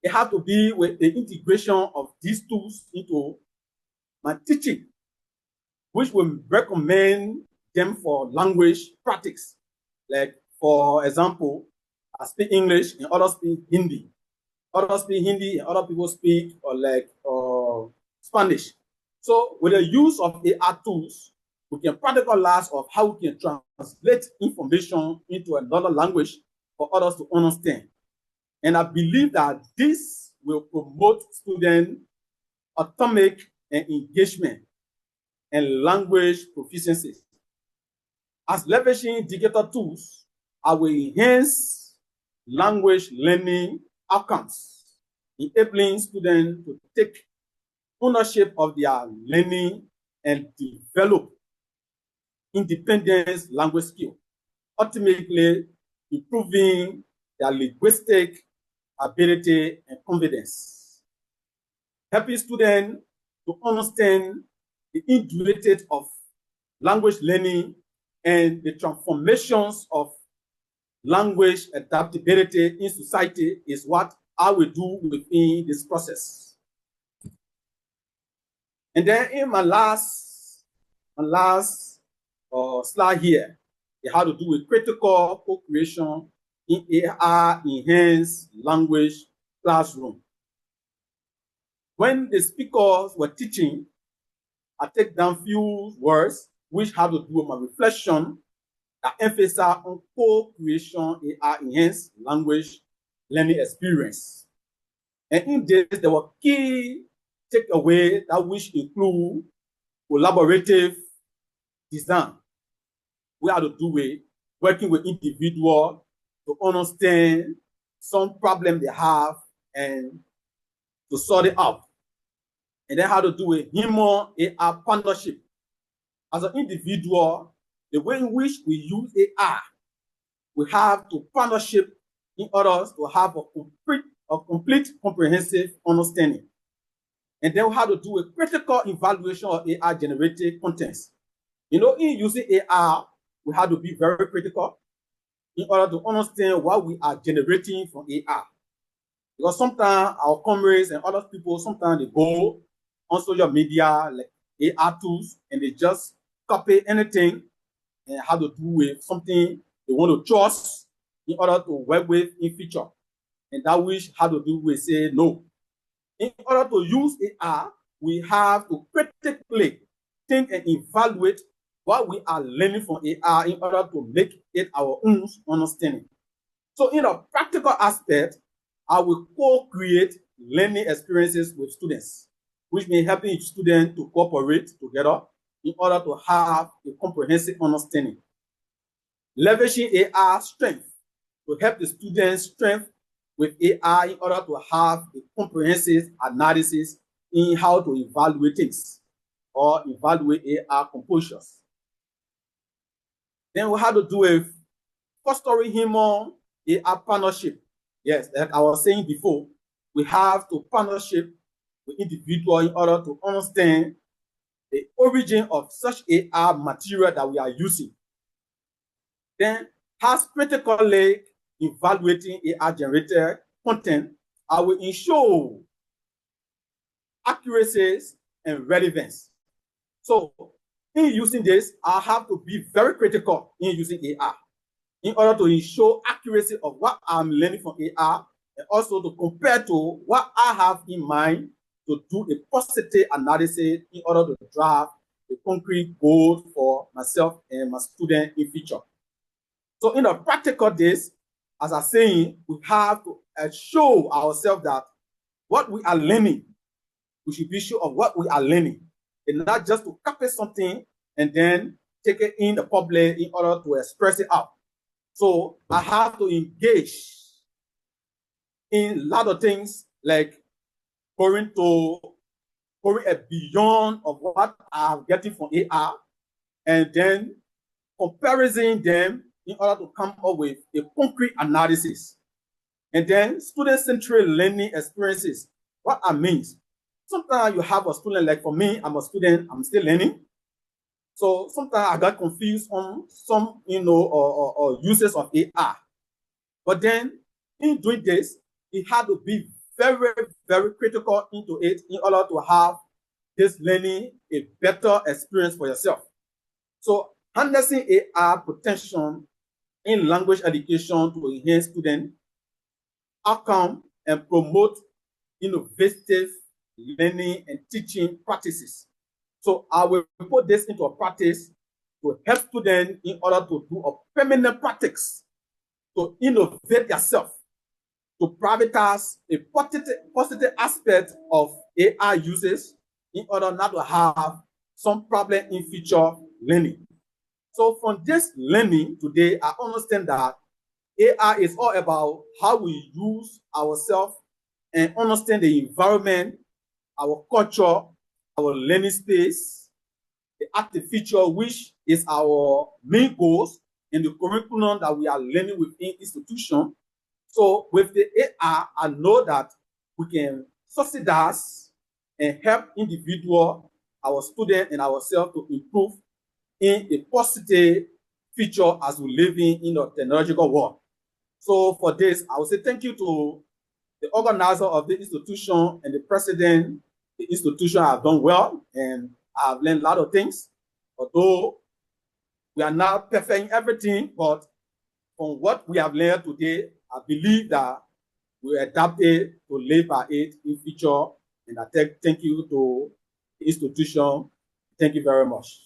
it has to be with the integration of these tools into my teaching, which will recommend them for language practice. Like, for example, I speak English and others speak Hindi. Others speak Hindi and other people speak Spanish. So with the use of AR tools, we can practicalize of how we can translate information into another language for others to understand. And I believe that this will promote student autonomic and engagement and language proficiency. As leveraging digital tools, I will enhance language learning outcomes, enabling students to take ownership of their learning and develop independent language skill, ultimately improving their linguistic ability and confidence, helping students to understand the intuitive of language learning and the transformations of language adaptability in society is what I will do within this process. And then in my last slide here, it had to do with critical co-creation in AR enhanced language classroom. When the speakers were teaching, I take down few words which have to do with my reflection that emphasize on co-creation AR enhanced language learning experience. And in this, there were key takeaways that which include collaborative design. We have to do it, working with individuals to understand some problem they have and to sort it out. And then how to do a human AI partnership. As an individual, the way in which we use AI, we have to partnership in order to have a complete comprehensive understanding. And then we have to do a critical evaluation of AI generated contents. You know, in using AI, we have to be very critical in order to understand what we are generating from AI. Because sometimes our comrades and other people, sometimes they go on social media, like AI tools, and they just copy anything and have to do with something they want to trust in order to work with in future. And that which have to do with say no. In order to use AI, we have to critically think and evaluate what we are learning from AI in order to make it our own understanding. So in a practical aspect, I will co-create learning experiences with students, which may help each student to cooperate together in order to have a comprehensive understanding. Leveraging AI strength to help the students' strength with AI in order to have a comprehensive analysis in how to evaluate things or evaluate AI composures. Then we have to do with fostering human AI partnership. Yes, like I was saying before, we have to partnership with individuals in order to understand the origin of such AI material that we are using. Then, as critically evaluating AI generated content, I will ensure accuracies and relevance. So, in using this, I have to be very critical in using AI in order to ensure accuracy of what I'm learning from AI and also to compare to what I have in mind to do a positive analysis in order to draft a concrete goal for myself and my student in future. So in the practical days, as I'm saying, we have to show ourselves that what we are learning, we should be sure of what we are learning, and not just to copy something and then take it in the public in order to express it out. So I have to engage in a lot of things like going beyond of what I'm getting from AI and then comparing them in order to come up with a concrete analysis. And then student-centered learning experiences. What I mean, sometimes you have a student, like for me, I'm a student, I'm still learning. So sometimes I got confused on some, or uses of AI. But then in doing this, it had to be very, very critical into it in order to have this learning a better experience for yourself. So harnessing AI potential in language education to enhance student outcome and promote innovative learning and teaching practices. So I will put this into a practice to help students in order to do a permanent practice, to innovate yourself, to privatize a positive aspect of AI uses in order not to have some problem in future learning. So from this learning today, I understand that AI is all about how we use ourselves and understand the environment, our culture, our learning space, the artificial, which is our main goals in the curriculum that we are learning within institution. So with the AI, I know that we can subsidize and help individual, our students, and ourselves to improve in a positive future as we live in the technological world. So for this, I will say thank you to the organizer of the institution and the president. The institution have done well, and I have learned a lot of things. Although we are not perfect in everything, but from what we have learned today, I believe that we adapt it to live by it in future. And I thank you to the institution. Thank you very much.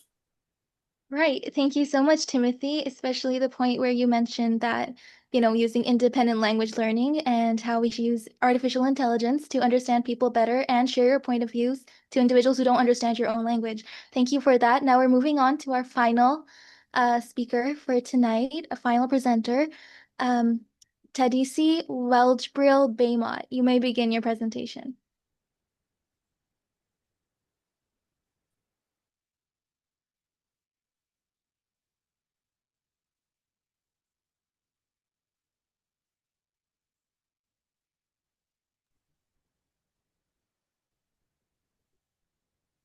Right. Thank you so much, Timothy, especially the point where you mentioned that, using independent language learning and how we should use artificial intelligence to understand people better and share your point of views to individuals who don't understand your own language. Thank you for that. Now we're moving on to our final speaker for tonight, a final presenter, Tadisi Welchbrill Baymont. You may begin your presentation.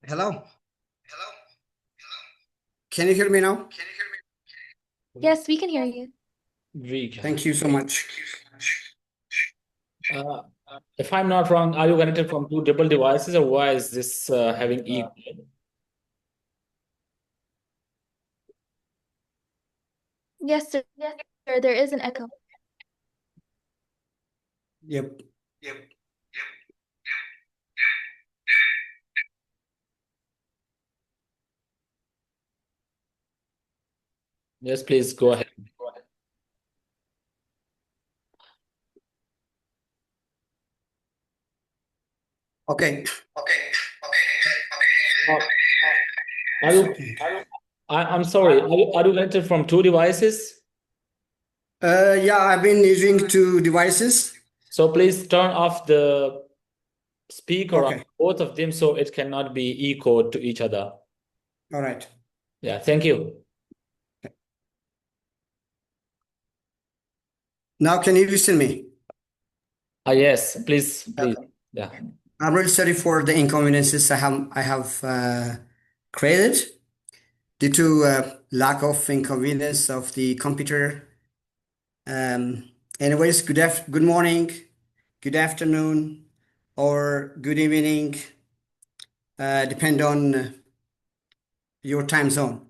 Hello. Can you hear me now? Yes, we can hear you. Thank you so much. If I'm not wrong, are you connected from two double devices, or why is this having echo? Yes, sir. Yes, sir. There is an echo. Yep. Yes, please go ahead. Okay. I'm sorry. Are you connected from two devices? Yeah, I've been using two devices. So please turn off the speaker on Okay. both of them so it cannot be echoed to each other. All right. Yeah, thank you. Now, can you listen me? Yes, please. Yeah. I'm really sorry for the inconveniences I have created due to lack of inconvenience of the computer. Anyways, good morning, good afternoon, or good evening, depend on your time zone.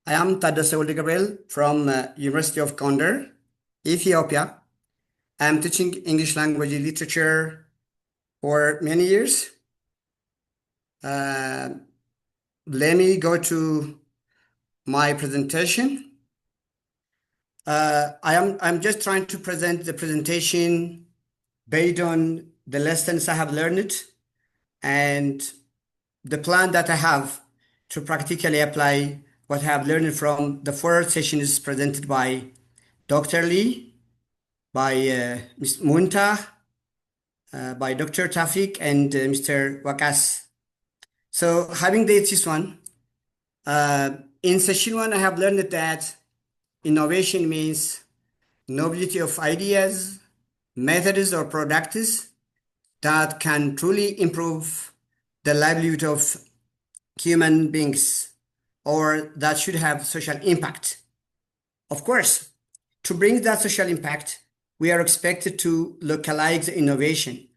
I am Taddase Olde Gabriel from University of Gondar, Ethiopia. I am teaching English language and literature for many years. Let me go to my presentation. I'm just trying to present the presentation based on the lessons I have learned and the plan that I have to practically apply what I have learned from the four sessions presented by Dr. Lee, by Ms. Munta, by Dr. Tafik, and Mr. Wakas. So having this one, in session one, I have learned that innovation means novelty of ideas, methods, or products that can truly improve the livelihood of human beings or that should have social impact. Of course, to bring that social impact, we are expected to localize the innovation.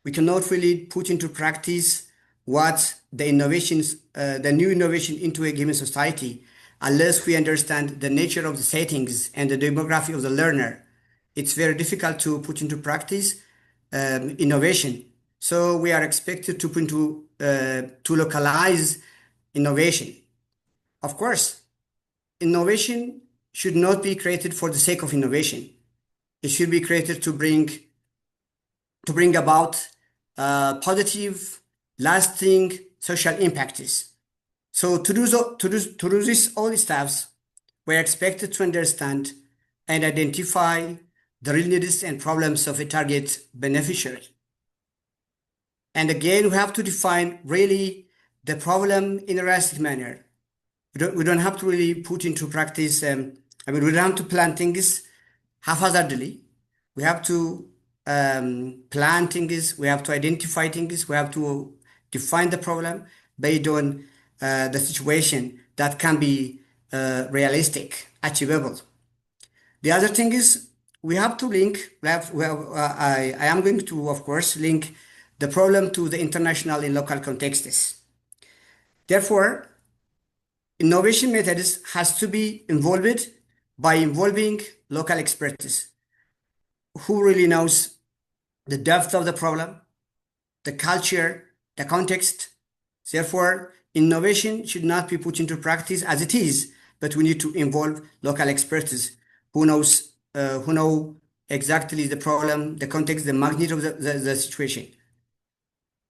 We cannot really put into practice what the innovations, the new innovation into a given society, unless we understand the nature of the settings and the demography of the learner. It's very difficult to put into practice innovation. So we are expected to put into to localize innovation. Of course, innovation should not be created for the sake of innovation. It should be created to bring about positive, lasting social impacts. So to do this all steps, we're expected to understand and identify the real needs and problems of a target beneficiary. And again, we have to define really the problem in a realistic manner. We don't have to really put into practice, we don't have to plan things haphazardly. We have to plan things, we have to identify things, we have to define the problem based on the situation that can be realistic, achievable. The other thing is we have to link, I am going to, of course, link the problem to the international and local contexts. Therefore, innovation methods has to be involved by involving local expertise who really knows the depth of the problem, the culture, the context. Therefore, Innovation should not be put into practice as it is, but we need to involve local experts who know exactly the problem, the context, the magnitude of the situation.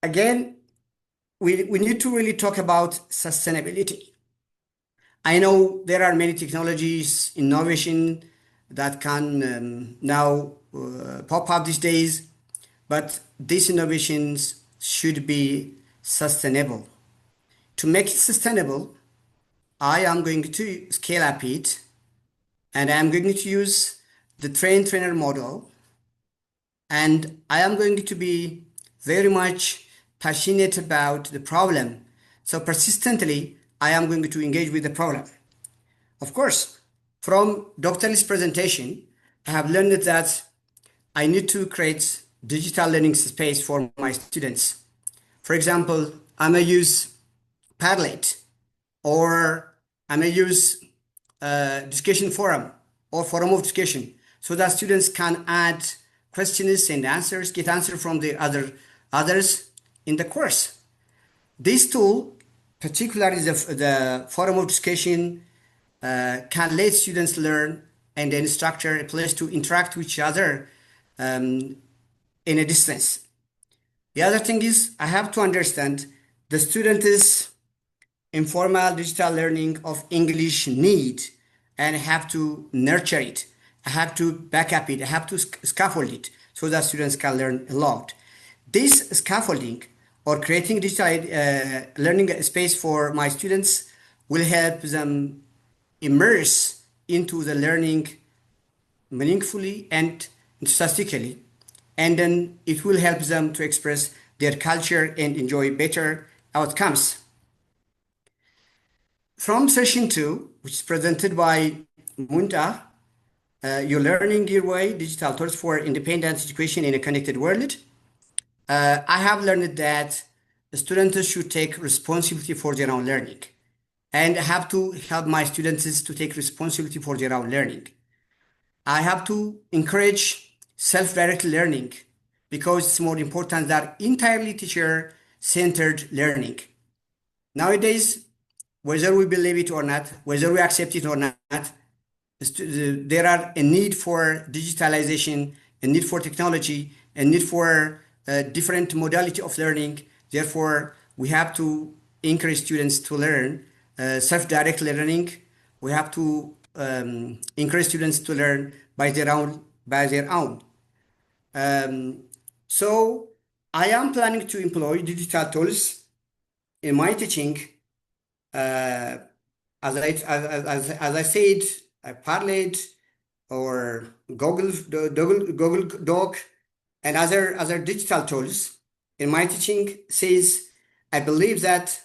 Again, we need to really talk about sustainability. I know there are many technologies, innovation that can now pop up these days, but these innovations should be sustainable. To make it sustainable, I am going to scale up it, and I am going to use the train-trainer model, and I am going to be very much passionate about the problem. So persistently, I am going to engage with the problem. Of course, from Dr. Lee's presentation, I have learned that I need to create digital learning space for my students. For example, I may use Padlet, or I may use discussion forum or forum of discussion, so that students can add questions and answers, get answers from the others in the course. This tool, particularly the forum of discussion, can let students learn and the instructor a place to interact with each other in a distance. The other thing is I have to understand the student's informal digital learning of English need, and I have to nurture it. I have to back up it. I have to scaffold it so that students can learn a lot. This scaffolding or creating digital learning space for my students will help them immerse into the learning meaningfully and enthusiastically, and then it will help them to express their culture and enjoy better outcomes. From session 2, which is presented by Munta, Your Learning Your Way, Digital Tools for Independent Education in a Connected World, I have learned that the students should take responsibility for their own learning, and I have to help my students to take responsibility for their own learning. I have to encourage self-directed learning because it's more important than entirely teacher-centered learning. Nowadays, whether we believe it or not, whether we accept it or not, there are a need for digitalization, a need for technology, a need for different modality of learning. Therefore, we have to encourage students to learn self-directed learning. We have to encourage students to learn by their own. So I am planning to employ digital tools in my teaching. As I said, Padlet or Google Doc and other digital tools in my teaching, says I believe that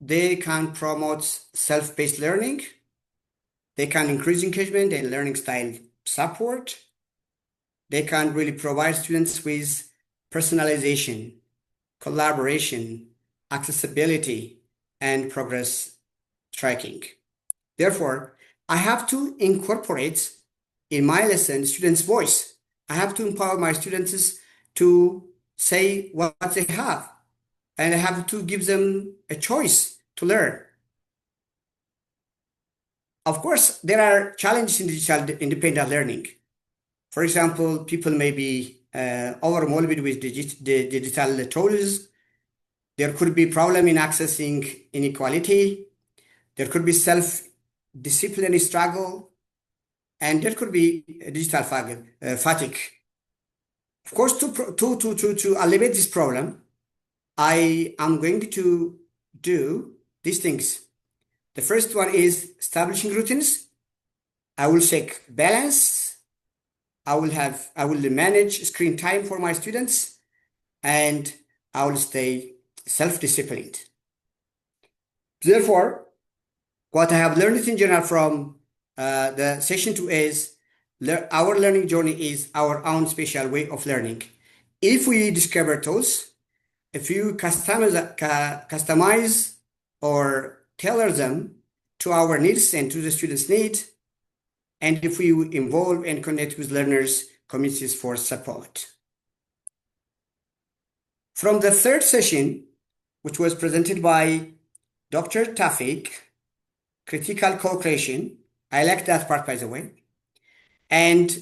they can promote self-paced learning. They can increase engagement and learning style support. They can really provide students with personalization, collaboration, accessibility, and progress tracking. Therefore, I have to incorporate in my lesson students' voice. I have to empower my students to say what they have, and I have to give them a choice to learn. Of course, there are challenges in digital independent learning. For example, people may be overwhelmed with digital tools. There could be problem in accessing inequality. There could be self-discipline struggle, and there could be digital fatigue. Of course, to alleviate this problem, I am going to do these things. The first one is establishing routines. I will check balance. I will manage screen time for my students, and I will stay self-disciplined. Therefore, what I have learned in general from the session 2 is our learning journey is our own special way of learning. If we discover tools, if you customize or tailor them to our needs and to the students' needs, and if we involve and connect with learners' communities for support. From the third session, which was presented by Dr. Tafik, critical co-creation. I like that part, by the way. And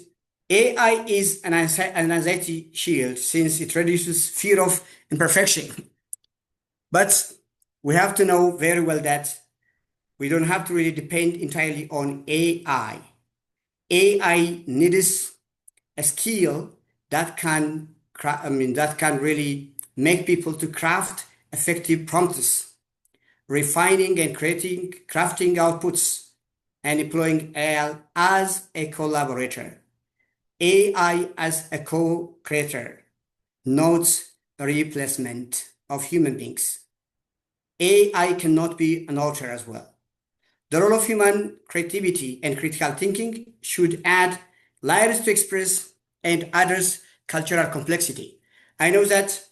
AI is an anxiety shield since it reduces fear of imperfection. But we have to know very well that we don't have to really depend entirely on AI. AI needs a skill that can, that can really make people to craft effective prompts, refining and crafting outputs, and employing AI as a collaborator. AI as a co-creator, not a replacement of human beings. AI cannot be an author as well. The role of human creativity and critical thinking should add layers to express and address cultural complexity. I know that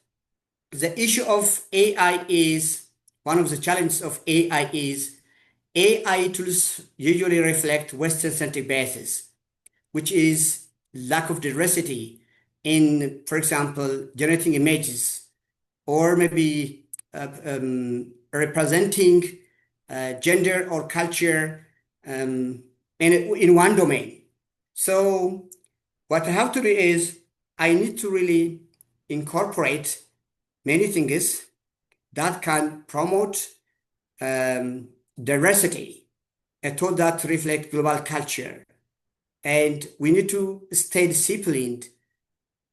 the issue of AI is, one of the challenges of AI is AI tools usually reflect Western-centric biases, which is lack of diversity in, for example, generating images, or maybe representing gender or culture in one domain. So what I have to do is I need to really incorporate many things that can promote diversity, a tool that reflect global culture. And we need to stay disciplined.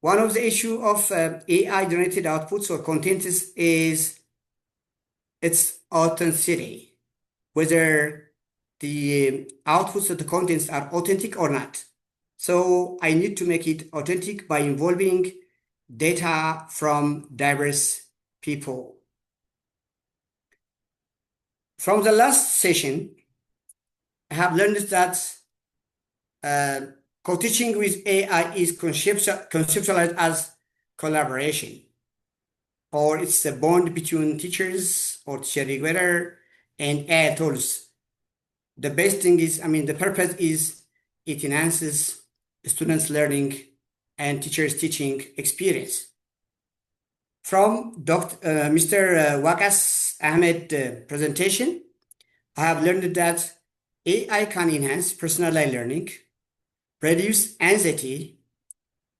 One of the issue of AI-generated outputs or content is its authenticity, whether the outputs of the contents are authentic or not. So I need to make it authentic by involving data from diverse people. From the last session, I have learned that co-teaching with AI is conceptualized as collaboration, or it's a bond between teachers or teacher educator and AI tools. The best thing is, the purpose is it enhances students' learning and teachers' teaching experience. From Mr. Wakas Ahmed presentation, I have learned that AI can enhance personalized learning, reduce anxiety,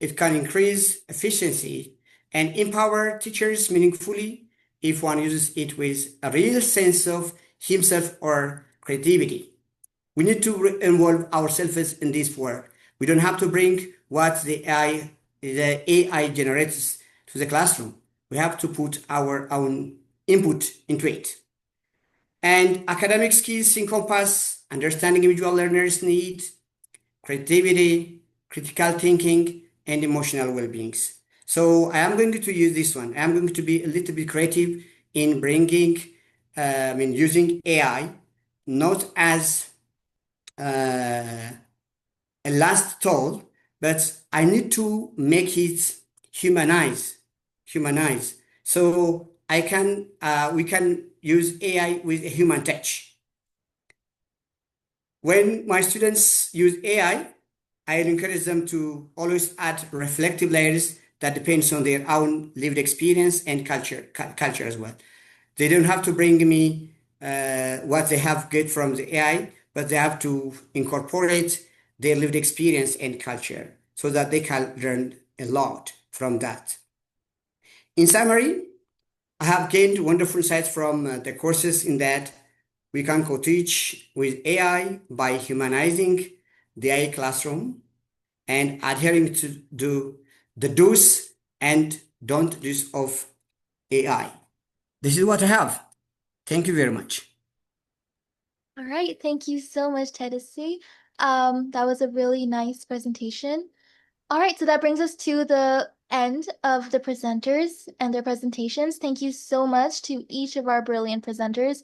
it can increase efficiency, and empower teachers meaningfully if one uses it with a real sense of himself or creativity. We need to involve ourselves in this work. We don't have to bring what the AI generates to the classroom. We have to put our own input into it. And academic skills encompass understanding individual learners' needs, creativity, critical thinking, and emotional well-beings. So I am going to use this one. I am going to be a little bit creative in bringing, using AI, not as a last tool, but I need to make it humanize. So we can use AI with a human touch. When my students use AI, I encourage them to always add reflective layers that depends on their own lived experience and culture as well. They don't have to bring me what they have get from the AI, but they have to incorporate their lived experience and culture so that they can learn a lot from that. In summary, I have gained wonderful insights from the courses in that we can co-teach with AI by humanizing the AI classroom and adhering to the do's and don't do's of AI. This is what I have. Thank you very much. All right, thank you so much, Tedeschi. That was a really nice presentation. All right, so that brings us to the end of the presenters and their presentations. Thank you so much to each of our brilliant presenters.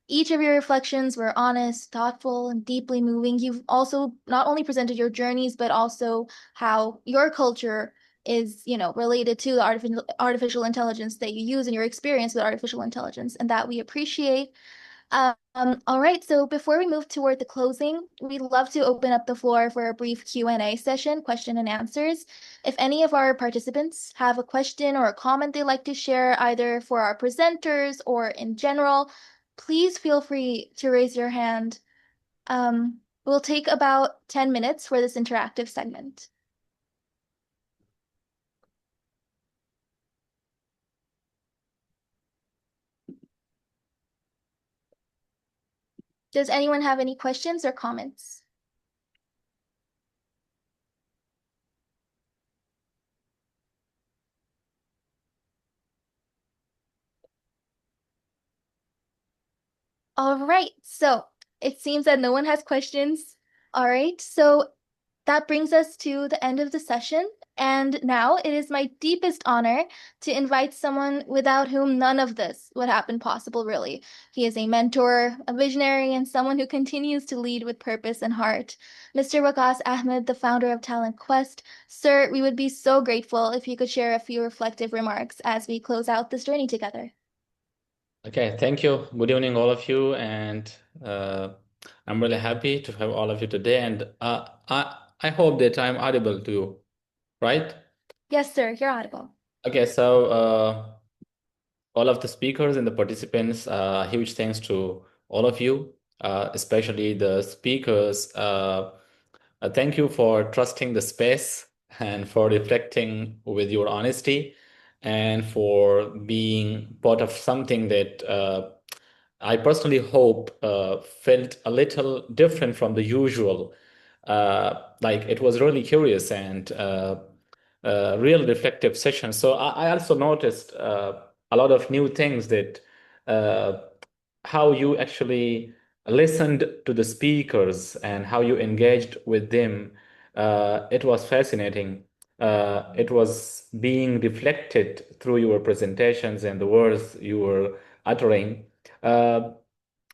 Each of your reflections were honest, thoughtful, and deeply moving. You've also not only presented your journeys, but also how your culture is, related to the artificial intelligence that you use and your experience with artificial intelligence, and that we appreciate. All right, so before we move toward the closing, we'd love to open up the floor for a brief Q&A session, question and answers. If any of our participants have a question or a comment they'd like to share, either for our presenters or in general, please feel free to raise your hand. We'll take about 10 minutes for this interactive segment. Does anyone have any questions or comments? All right, so it seems that no one has questions. All right, so that brings us to the end of the session. And now it is my deepest honor to invite someone without whom none of this would have been possible, really. He is a mentor, a visionary, and someone who continues to lead with purpose and heart. Mr. Waqas Ahmed, the founder of TalentQuest. Sir, we would be so grateful if you could share a few reflective remarks as we close out this journey together. Okay, thank you. Good evening, all of you. And I'm really happy to have all of you today. And I hope that I'm audible to you, right? Yes, sir, you're audible. Okay, so all of the speakers and the participants, huge thanks to all of you, especially the speakers. Thank you for trusting the space and for reflecting with your honesty and for being part of something that I personally hope felt a little different from the usual. Like it was really curious and real reflective session. So I also noticed a lot of new things that how you actually listened to the speakers and how you engaged with them. It was fascinating. It was being reflected through your presentations and the words you were uttering.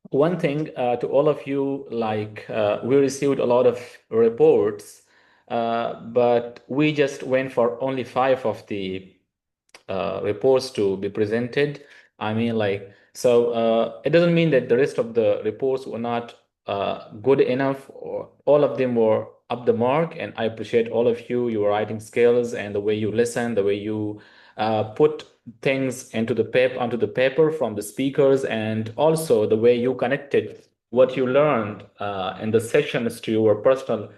One thing to all of you, like we received a lot of reports, but we just went for only 5 of the reports to be presented. I mean, like, so it doesn't mean that the rest of the reports were not good enough, or all of them were up the mark. And I appreciate all of you, your writing skills and the way you listen, the way you put things onto the paper from the speakers, and also the way you connected what you learned in the sessions to your personal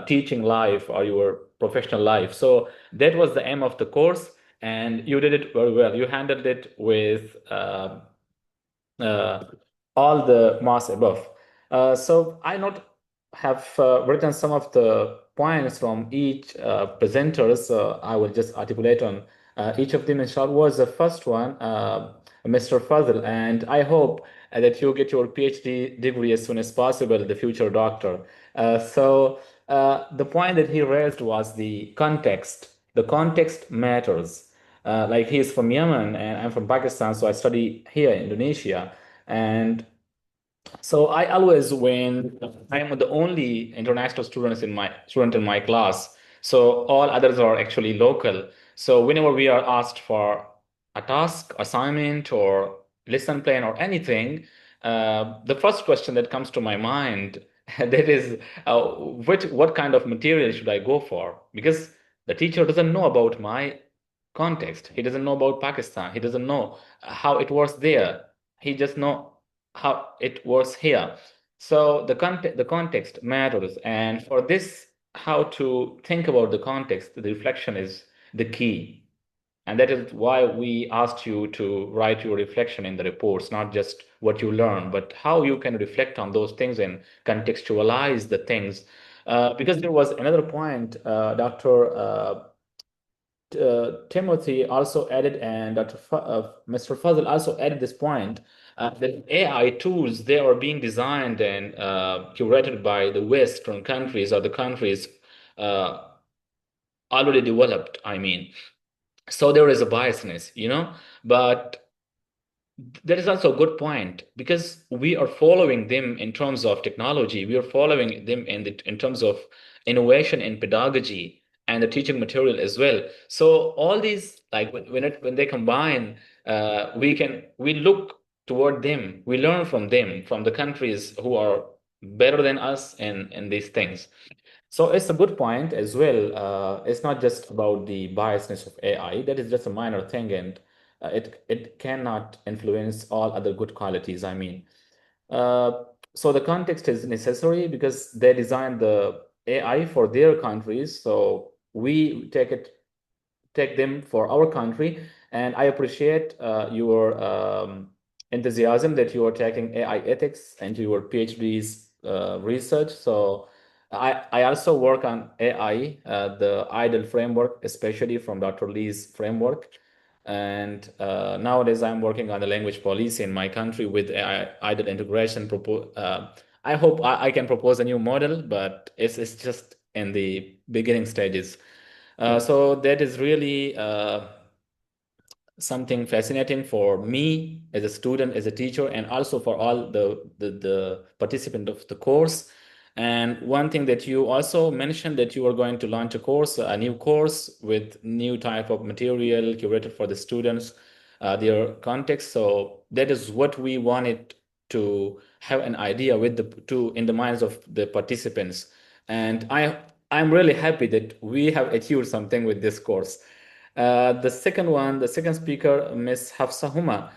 teaching life or your professional life. So that was the aim of the course, and you did it very well. You handled it with all the mass above. So I not have written some of the points from each presenters. I will just articulate on each of them in short. Was the first one, Mr. Fazil, and I hope that you get your PhD degree as soon as possible, the future doctor. So the point that he raised was the context. The context matters. Like he's from Yemen and I'm from Pakistan, so I study here in Indonesia. And so I always, when I am the only international student in my class, so all others are actually local. So whenever we are asked for a task, assignment, or lesson plan or anything, the first question that comes to my mind that is, what kind of material should I go for? Because the teacher doesn't know about my context. He doesn't know about Pakistan. He doesn't know how it was there. He just know how it was here. So the context matters, and for this, how to think about the context, the reflection is the key. And that is why we asked you to write your reflection in the reports, not just what you learn, but how you can reflect on those things and contextualize the things. Because there was another point, Dr. Timothy also added, and Mr. Fazil also added this point, that AI tools, they are being designed and curated by the Western countries, or the countries already developed, I mean. So there is a biasness, but that is also a good point, because we are following them in terms of technology. We are following them in terms of innovation in pedagogy and the teaching material as well. So all these, like when they combine, we look toward them, we learn from them, from the countries who are better than us in these things. So it's a good point as well. It's not just about the biasness of AI. That is just a minor thing, and it cannot influence all other good qualities, I mean. So the context is necessary because they designed the AI for their countries. So we take them for our country. And I appreciate your enthusiasm that you are taking AI ethics into your PhD's research. So I also work on AI, the IDLE framework, especially from Dr. Lee's framework. And nowadays I'm working on the language policy in my country with AI IDLE integration. I hope I can propose a new model, but it's just in the beginning stages. So that is really something fascinating for me as a student, as a teacher, and also for all the participant of the course. And one thing that you also mentioned, that you are going to launch a new course with new type of material curated for the students, their context. So that is what we wanted to have an idea with in the minds of the participants. And I'm really happy that we have achieved something with this course. The second speaker, Miss Hafsa Huma.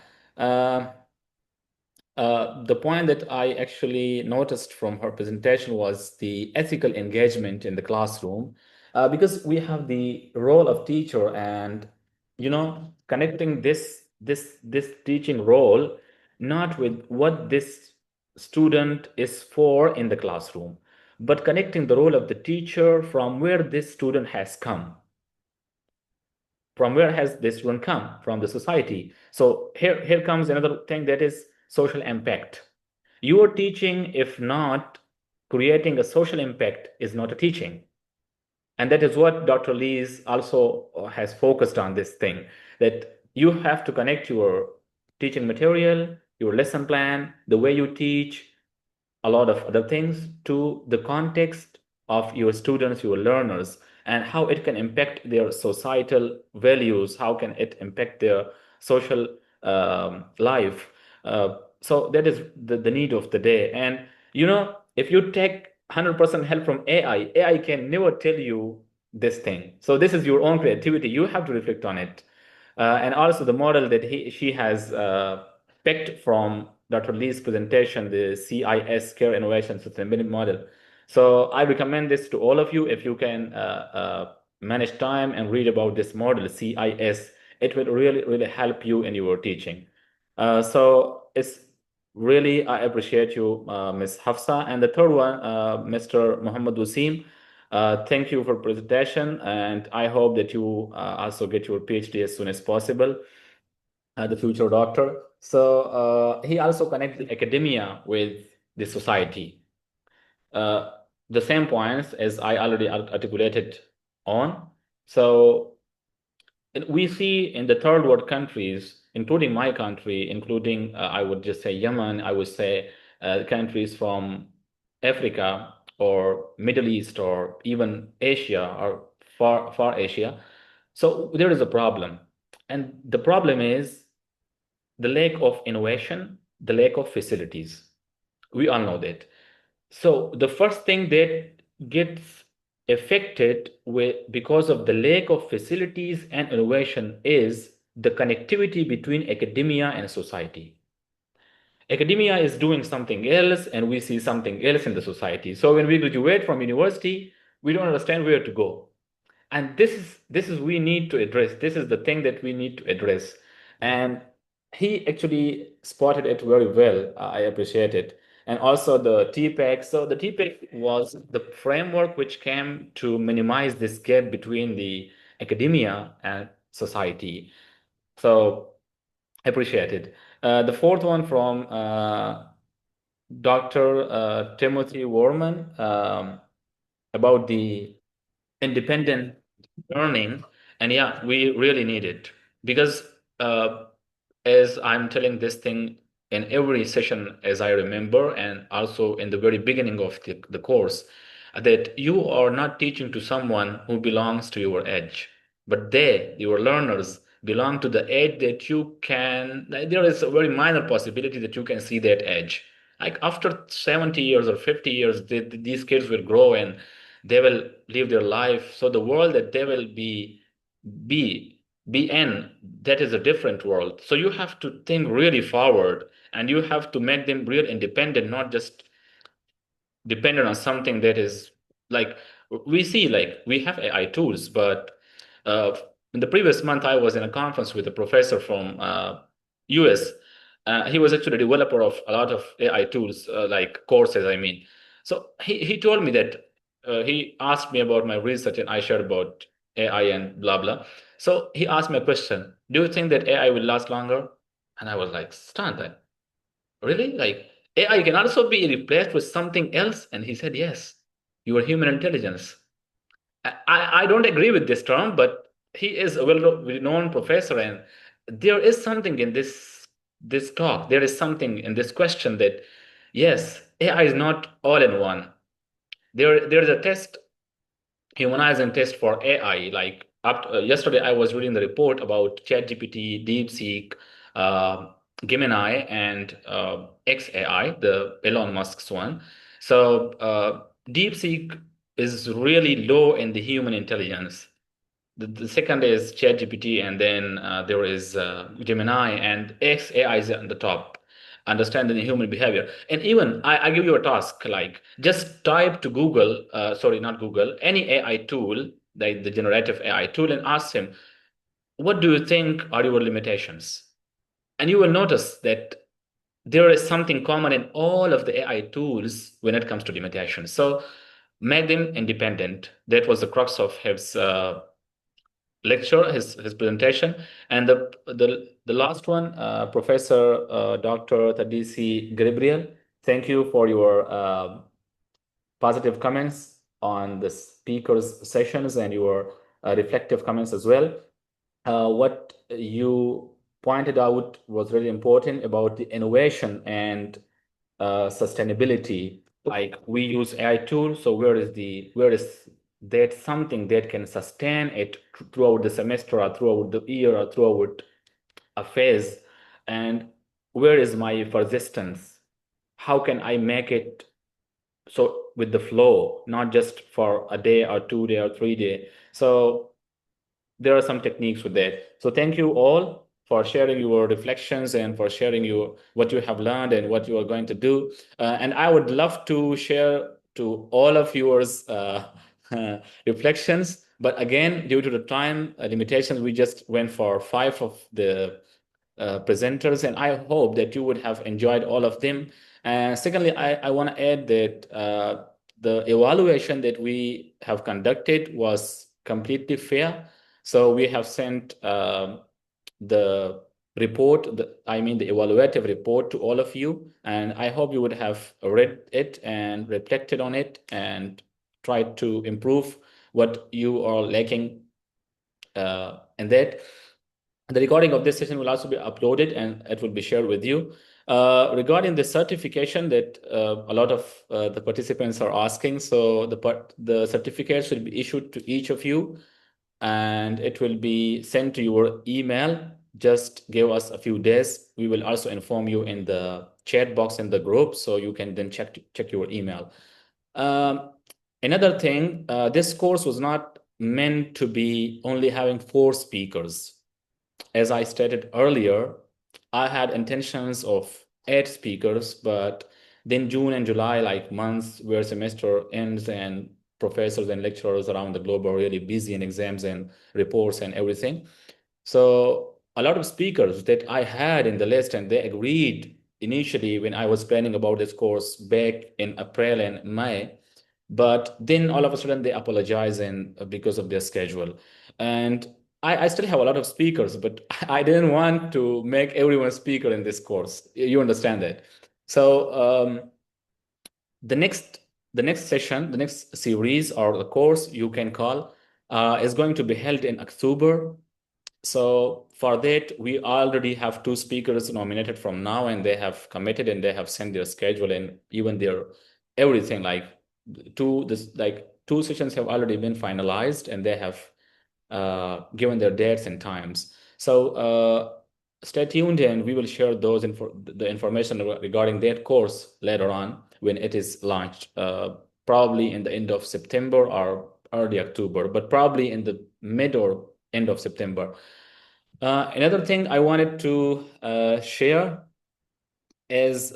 The point that I actually noticed from her presentation was the ethical engagement in the classroom, because we have the role of teacher, and connecting this teaching role not with what this student is for in the classroom, but connecting the role of the teacher from where this student has come. From where has this one come? From the society. So here comes another thing, that is social impact. You are teaching, if not creating a social impact, is not a teaching. And that is what Dr. Lees also has focused on, this thing, that you have to connect your teaching material, your lesson plan, the way you teach, a lot of other things, to the context of your students, your learners, and how it can impact their societal values, how can it impact their social life. So that is the need of the day. And if you take 100% help from AI can never tell you this thing. So this is your own creativity. You have to reflect on it. And also the model that she has picked from Dr. Lee's presentation, the CIS, Care Innovation Sustainability Model. So I recommend this to all of you. If you can manage time and read about this model, CIS, it will really, really help you in your teaching. So it's really, I appreciate you, Ms. Hafsa. And the third one, Mr. Muhammad Wasim. Thank you for presentation, and I hope that you also get your PhD as soon as possible, the future doctor. So he also connected academia with the society. The same points as I already articulated on. So we see in the third world countries, including my country, including I would just say Yemen, I would say countries from Africa or Middle East or even Asia or far Asia. So there is a problem. And the problem is the lack of innovation, the lack of facilities. We all know that. So the first thing that gets affected because of the lack of facilities and innovation is the connectivity between academia and society. Academia is doing something else, and we see something else in the society. So when we graduate from university, we don't understand where to go. And this is we need to address. This is the thing that we need to address. And he actually spotted it very well. I appreciate it. And also the TPEC. So the TPEC was the framework which came to minimize this gap between the academia and society. So I appreciate it. The fourth one from Dr. Timothy Warman, about the independent learning. And yeah, we really need it, because as I'm telling this thing in every session, as I remember, and also in the very beginning of the course, that you are not teaching to someone who belongs to your edge, but your learners, belong to the edge that there is a very minor possibility that you can see that edge. Like after 70 years or 50 years, these kids will grow and they will live their life. So the world that they will be BN, that is a different world. So you have to think really forward, and you have to make them real independent, not just dependent on something that is like we see, like we have AI tools, but in the previous month I was in a conference with a professor from US. He was actually a developer of a lot of AI tools, like courses, I mean. So he told me that he asked me about my research, and I shared about AI and blah blah. So he asked me a question: do you think that AI will last longer? And I was like stunned. Really? Like AI can also be replaced with something else? And he said, yes, your human intelligence. I don't agree with this term, but he is a well-known professor, and there is something in this talk. There is something in this question that, yes, AI is not all in one. There is a test, humanizing test for AI. Like yesterday, I was reading the report about ChatGPT, DeepSeek, Gemini, and XAI, the Elon Musk's one. So DeepSeek is really low in the human intelligence. The second is ChatGPT, and then there is Gemini, and XAI is on the top, understanding the human behavior. And even I give you a task, like just type to Google, sorry, not Google, any AI tool, like the generative AI tool, and ask him, what do you think are your limitations? And you will notice that there is something common in all of the AI tools when it comes to limitations. So make them independent. That was the crux of his lecture, his presentation. And the last one, Professor Dr. Tadisi Gabriel, thank you for your positive comments on the speakers' sessions and your reflective comments as well. What you pointed out was really important about the innovation and sustainability. Like we use AI tools, so where is that something that can sustain it throughout the semester or throughout the year or throughout a phase? And where is my persistence? How can I make it so with the flow, not just for a day or 2 day or 3 day? So there are some techniques with that. So thank you all for sharing your reflections and for sharing what you have learned and what you are going to do. And I would love to share to all of yours reflections. But again, due to the time limitations, we just went for 5 of the presenters, and I hope that you would have enjoyed all of them. And secondly, I want to add that the evaluation that we have conducted was completely fair. So we have sent the report, the evaluative report to all of you, and I hope you would have read it and reflected on it and tried to improve what you are lacking in that. The recording of this session will also be uploaded and it will be shared with you. Regarding the certification that a lot of the participants are asking, so the certificates will be issued to each of you, and it will be sent to your email. Just give us a few days. We will also inform you in the chat box in the group, so you can then check your email. Another thing, this course was not meant to be only having 4 speakers. As I stated earlier, I had intentions of 8 speakers, but then June and July, like months where semester ends and professors and lecturers around the globe are really busy in exams and reports and everything. So a lot of speakers that I had in the list, and they agreed initially when I was planning about this course back in April and May, but then all of a sudden they apologize because of their schedule. And I still have a lot of speakers, but I didn't want to make everyone speaker in this course. You understand that. So the next session, the next series or the course you can call is going to be held in October. So for that, we already have 2 speakers nominated from now, and they have committed and they have sent their schedule and even their everything. Like 2 sessions have already been finalized, and they have given their dates and times. So stay tuned, and we will share the information regarding that course later on when it is launched, probably in the end of September or early October, but probably in the mid or end of September. Another thing I wanted to share is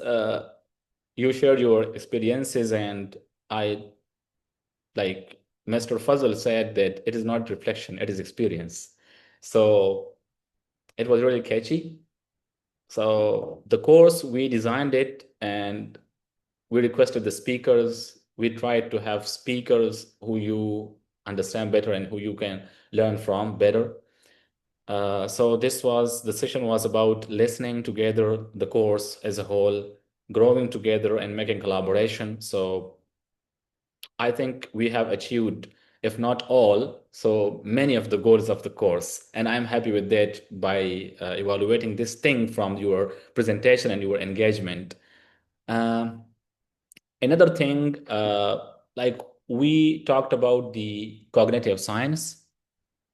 you shared your experiences, and I, like Mr. Fazal said, that it is not reflection, it is experience. So it was really catchy. So the course, we designed it and we requested the speakers. We tried to have speakers who you understand better and who you can learn from better. So the session was about listening together, the course as a whole, growing together and making collaboration. So I think we have achieved, if not all, so many of the goals of the course. And I'm happy with that by evaluating this thing from your presentation and your engagement. Another thing, like we talked about the cognitive science,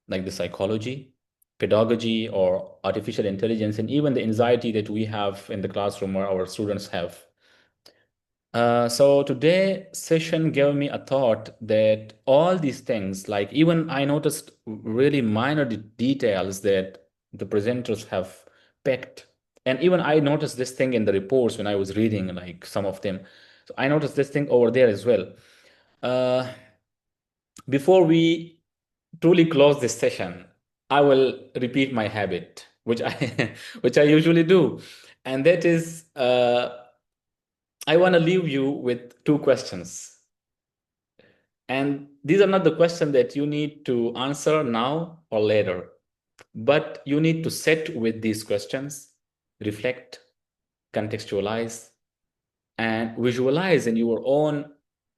like the psychology, pedagogy, or artificial intelligence, and even the anxiety that we have in the classroom or our students have. So today session gave me a thought that all these things, like even I noticed really minor details that the presenters have picked. And even I noticed this thing in the reports when I was reading like some of them. So I noticed this thing over there as well. Before we truly close this session, I will repeat my habit, which I which I usually do. And that is I want to leave you with two questions. And these are not the questions that you need to answer now or later, but you need to sit with these questions, reflect, contextualize, and visualize in your own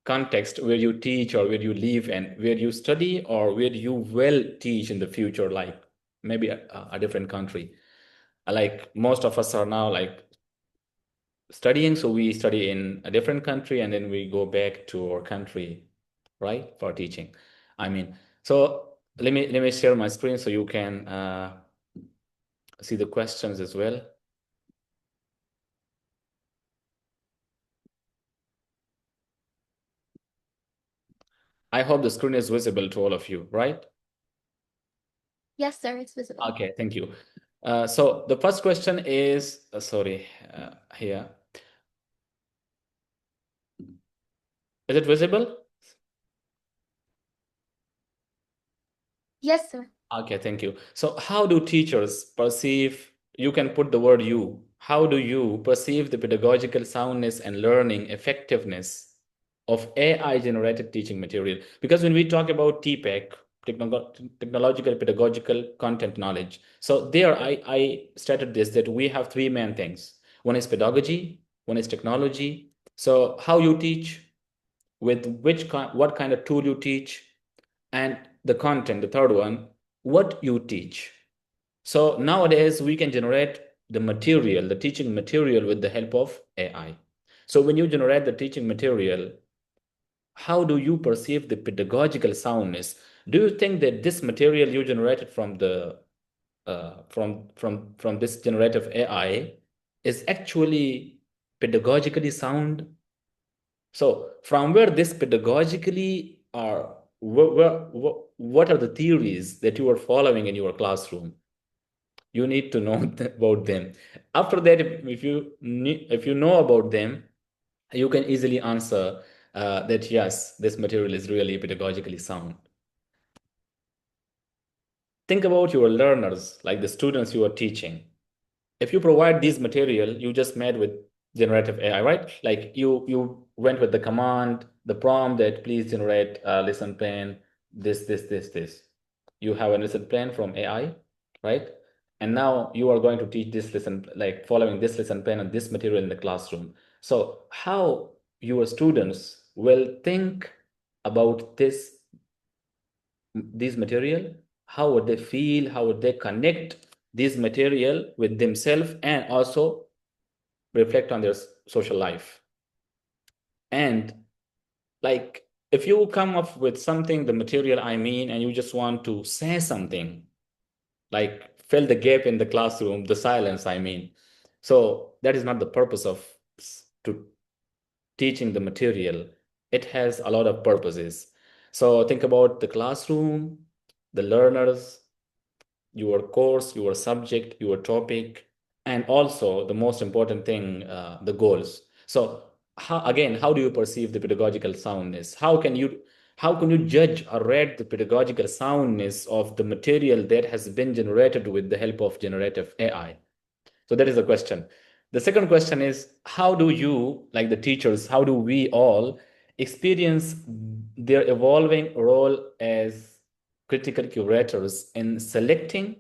context where you teach or where you live and where you study or where you will teach in the future, like maybe a different country. Like most of us are now like studying, so we study in a different country and then we go back to our country, right, for teaching. I mean, so let me share my screen so you can see the questions as well. I hope the screen is visible to all of you, right? Yes, sir, it's visible. Okay, thank you. So the first question is, here. Is it visible? Yes, sir. Okay, thank you. So how do teachers perceive, you can put the word you, how do you perceive the pedagogical soundness and learning effectiveness of AI-generated teaching material? Because when we talk about TPEC, technological pedagogical content knowledge, so there I stated this, that we have three main things. One is pedagogy, one is technology. So how you teach, with what kind of tool you teach, and the content, the third one, what you teach. So nowadays we can generate the material, the teaching material, with the help of AI. So when you generate the teaching material, how do you perceive the pedagogical soundness? Do you think that this material you generated from the from this generative AI is actually pedagogically sound? So from where this pedagogically are, what are the theories that you are following in your classroom? You need to know about them. After that, if you know about them, you can easily answer that yes, this material is really pedagogically sound. Think about your learners, like the students you are teaching. If you provide this material you just made with generative AI, right? Like you went with the command, the prompt that please generate a lesson plan, this. You have a lesson plan from AI, right? And now you are going to teach this lesson, like following this lesson plan and this material in the classroom. So how your students will think about this material, how would they feel, how would they connect this material with themselves and also reflect on their social life. And like if you come up with something, the material I mean, and you just want to say something, like fill the gap in the classroom, the silence I mean. So that is not the purpose of to teaching the material. It has a lot of purposes. So think about the classroom, the learners, your course, your subject, your topic, and also the most important thing, the goals. So how do you perceive the pedagogical soundness? How can you judge or rate the pedagogical soundness of the material that has been generated with the help of generative AI? So that is the question. The second question is, how do you, like the teachers, how do we all experience their evolving role as critical curators in selecting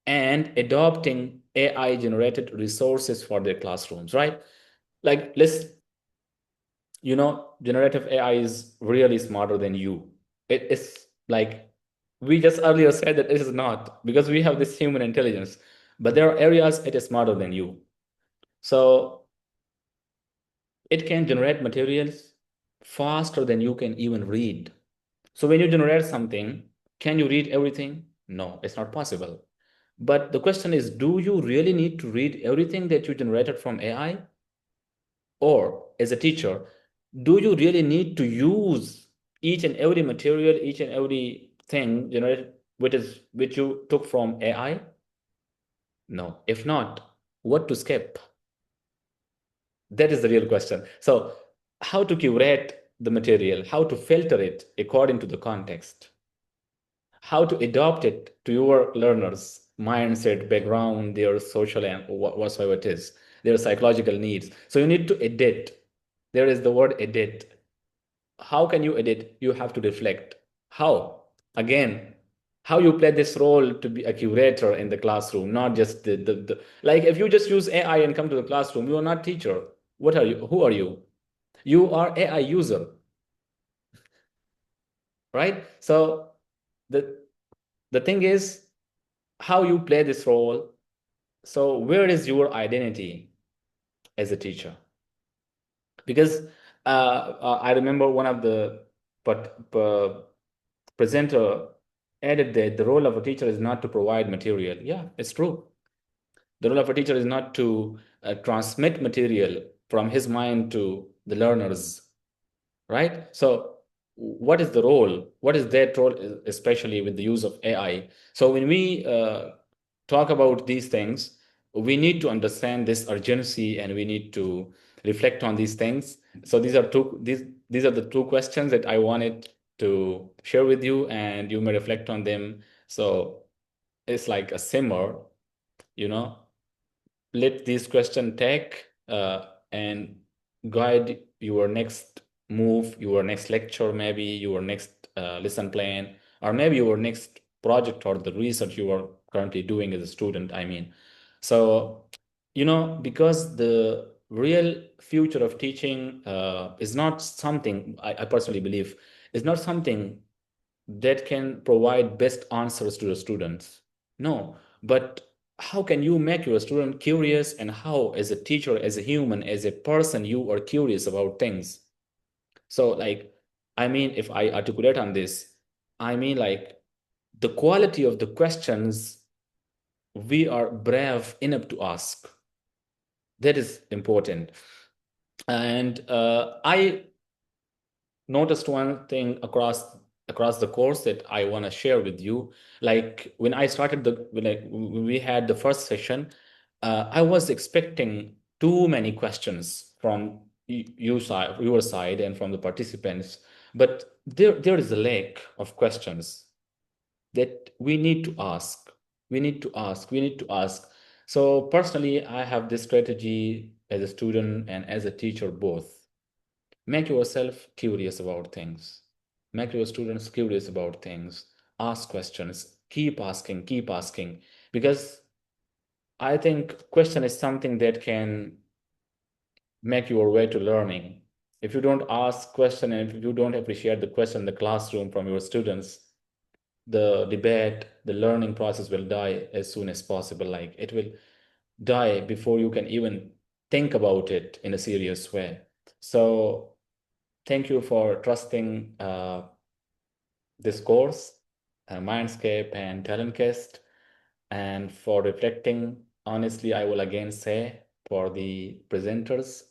and adopting AI generated resources for their classrooms, right? Like, generative AI is really smarter than you. It's like, we just earlier said that it is not, because we have this human intelligence, but there are areas it is smarter than you. So it can generate materials faster than you can even read. So when you generate something, can you read everything? No, it's not possible. But the question is, do you really need to read everything that you generated from AI? Or as a teacher, do you really need to use each and every material, each and every thing generated which you took from AI? No. If not, what to skip? That is the real question. So how to curate the material, how to filter it according to the context, how to adopt it to your learners' mindset, background, their social and whatsoever it is, their psychological needs. So you need to edit. There is the word edit. How can you edit? You have to reflect. How? Again, how you play this role to be a curator in the classroom, not just like if you just use AI and come to the classroom, you are not teacher. What are you? Who are you? You are AI user, right? So the thing is how you play this role. So where is your identity as a teacher? Because I remember one of the presenter added that the role of a teacher is not to provide material. Yeah, it's true. The role of a teacher is not to transmit material from his mind to the learners, right? So what is the role? What is that role, especially with the use of AI? So when we talk about these things, we need to understand this urgency and we need to reflect on these things. So these are the two questions that I wanted to share with you, and you may reflect on them. So it's like a simmer, let this question take and guide your next move, your next lecture, maybe your next lesson plan, or maybe your next project or the research you are currently doing as a student, I mean. So, because the real future of teaching is not something, I personally believe, is not something that can provide best answers to the students. No, but how can you make your student curious, and how, as a teacher, as a human, as a person, you are curious about things? So, like, I mean, if I articulate on this, I mean, like, the quality of the questions we are brave enough to ask. That is important. And I noticed one thing across the course that I want to share with you. Like when I started when we had the first session, I was expecting too many questions from your side and from the participants, but there is a lack of questions that we need to ask. So personally, I have this strategy as a student and as a teacher both. Make yourself curious about things. Make your students curious about things. Ask questions. Keep asking. Because I think question is something that can make your way to learning. If you don't ask question and if you don't appreciate the question in the classroom from your students, the debate, the learning process will die as soon as possible. Like it will die before you can even think about it in a serious way. So thank you for trusting this course, Mindscape and TalentQuest, and for reflecting. Honestly, I will again say, for the presenters,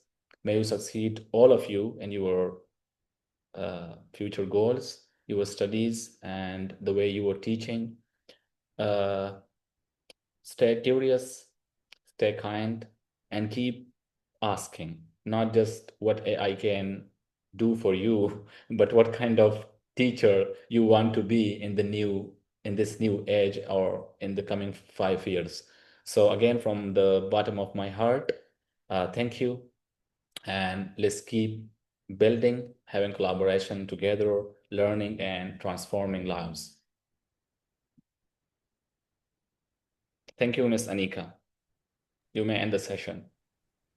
may you succeed, all of you, in your future goals, your studies, and the way you are teaching. Stay curious, stay kind, and keep asking, not just what AI can do for you, but what kind of teacher you want to be in this new age or in the coming 5 years. So again, from the bottom of my heart, thank you. And let's keep building, having collaboration together, learning and transforming lives. Thank you, Ms. Anika. You may end the session.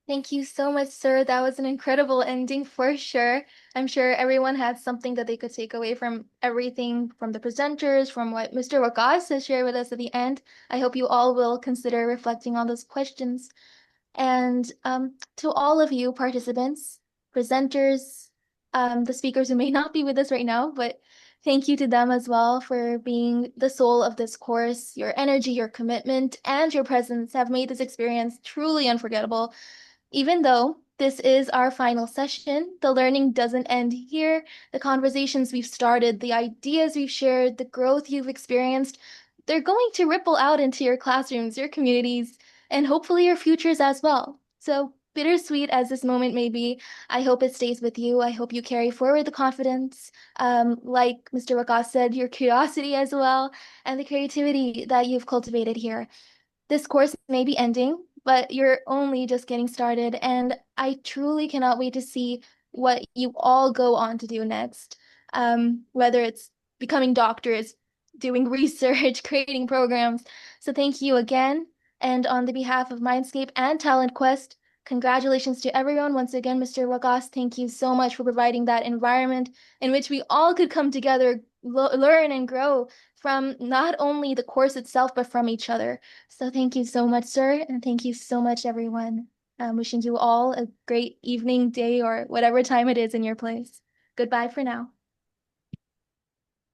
Thank you so much, sir. That was an incredible ending for sure. I'm sure everyone had something that they could take away from everything from the presenters, from what Mr. Waqas has shared with us at the end. I hope you all will consider reflecting on those questions. And to all of you participants, presenters, the speakers who may not be with us right now, but thank you to them as well for being the soul of this course. Your energy, your commitment, and your presence have made this experience truly unforgettable. Even though this is our final session, the learning doesn't end here. The conversations we've started, the ideas we've shared, the growth you've experienced, they're going to ripple out into your classrooms, your communities, and hopefully your futures as well. So bittersweet as this moment may be, I hope it stays with you. I hope you carry forward the confidence, like Mr. Waqas said, your curiosity as well, and the creativity that you've cultivated here. This course may be ending, but you're only just getting started, and I truly cannot wait to see what you all go on to do next. Whether it's becoming doctors, doing research, creating programs. So thank you again. And on the behalf of Mindscape and TalentQuest, congratulations to everyone. Once again, Mr. Waqas, thank you so much for providing that environment in which we all could come together, learn and grow from not only the course itself, but from each other. So thank you so much, sir, and thank you so much, everyone. I'm wishing you all a great evening, day, or whatever time it is in your place. Goodbye for now.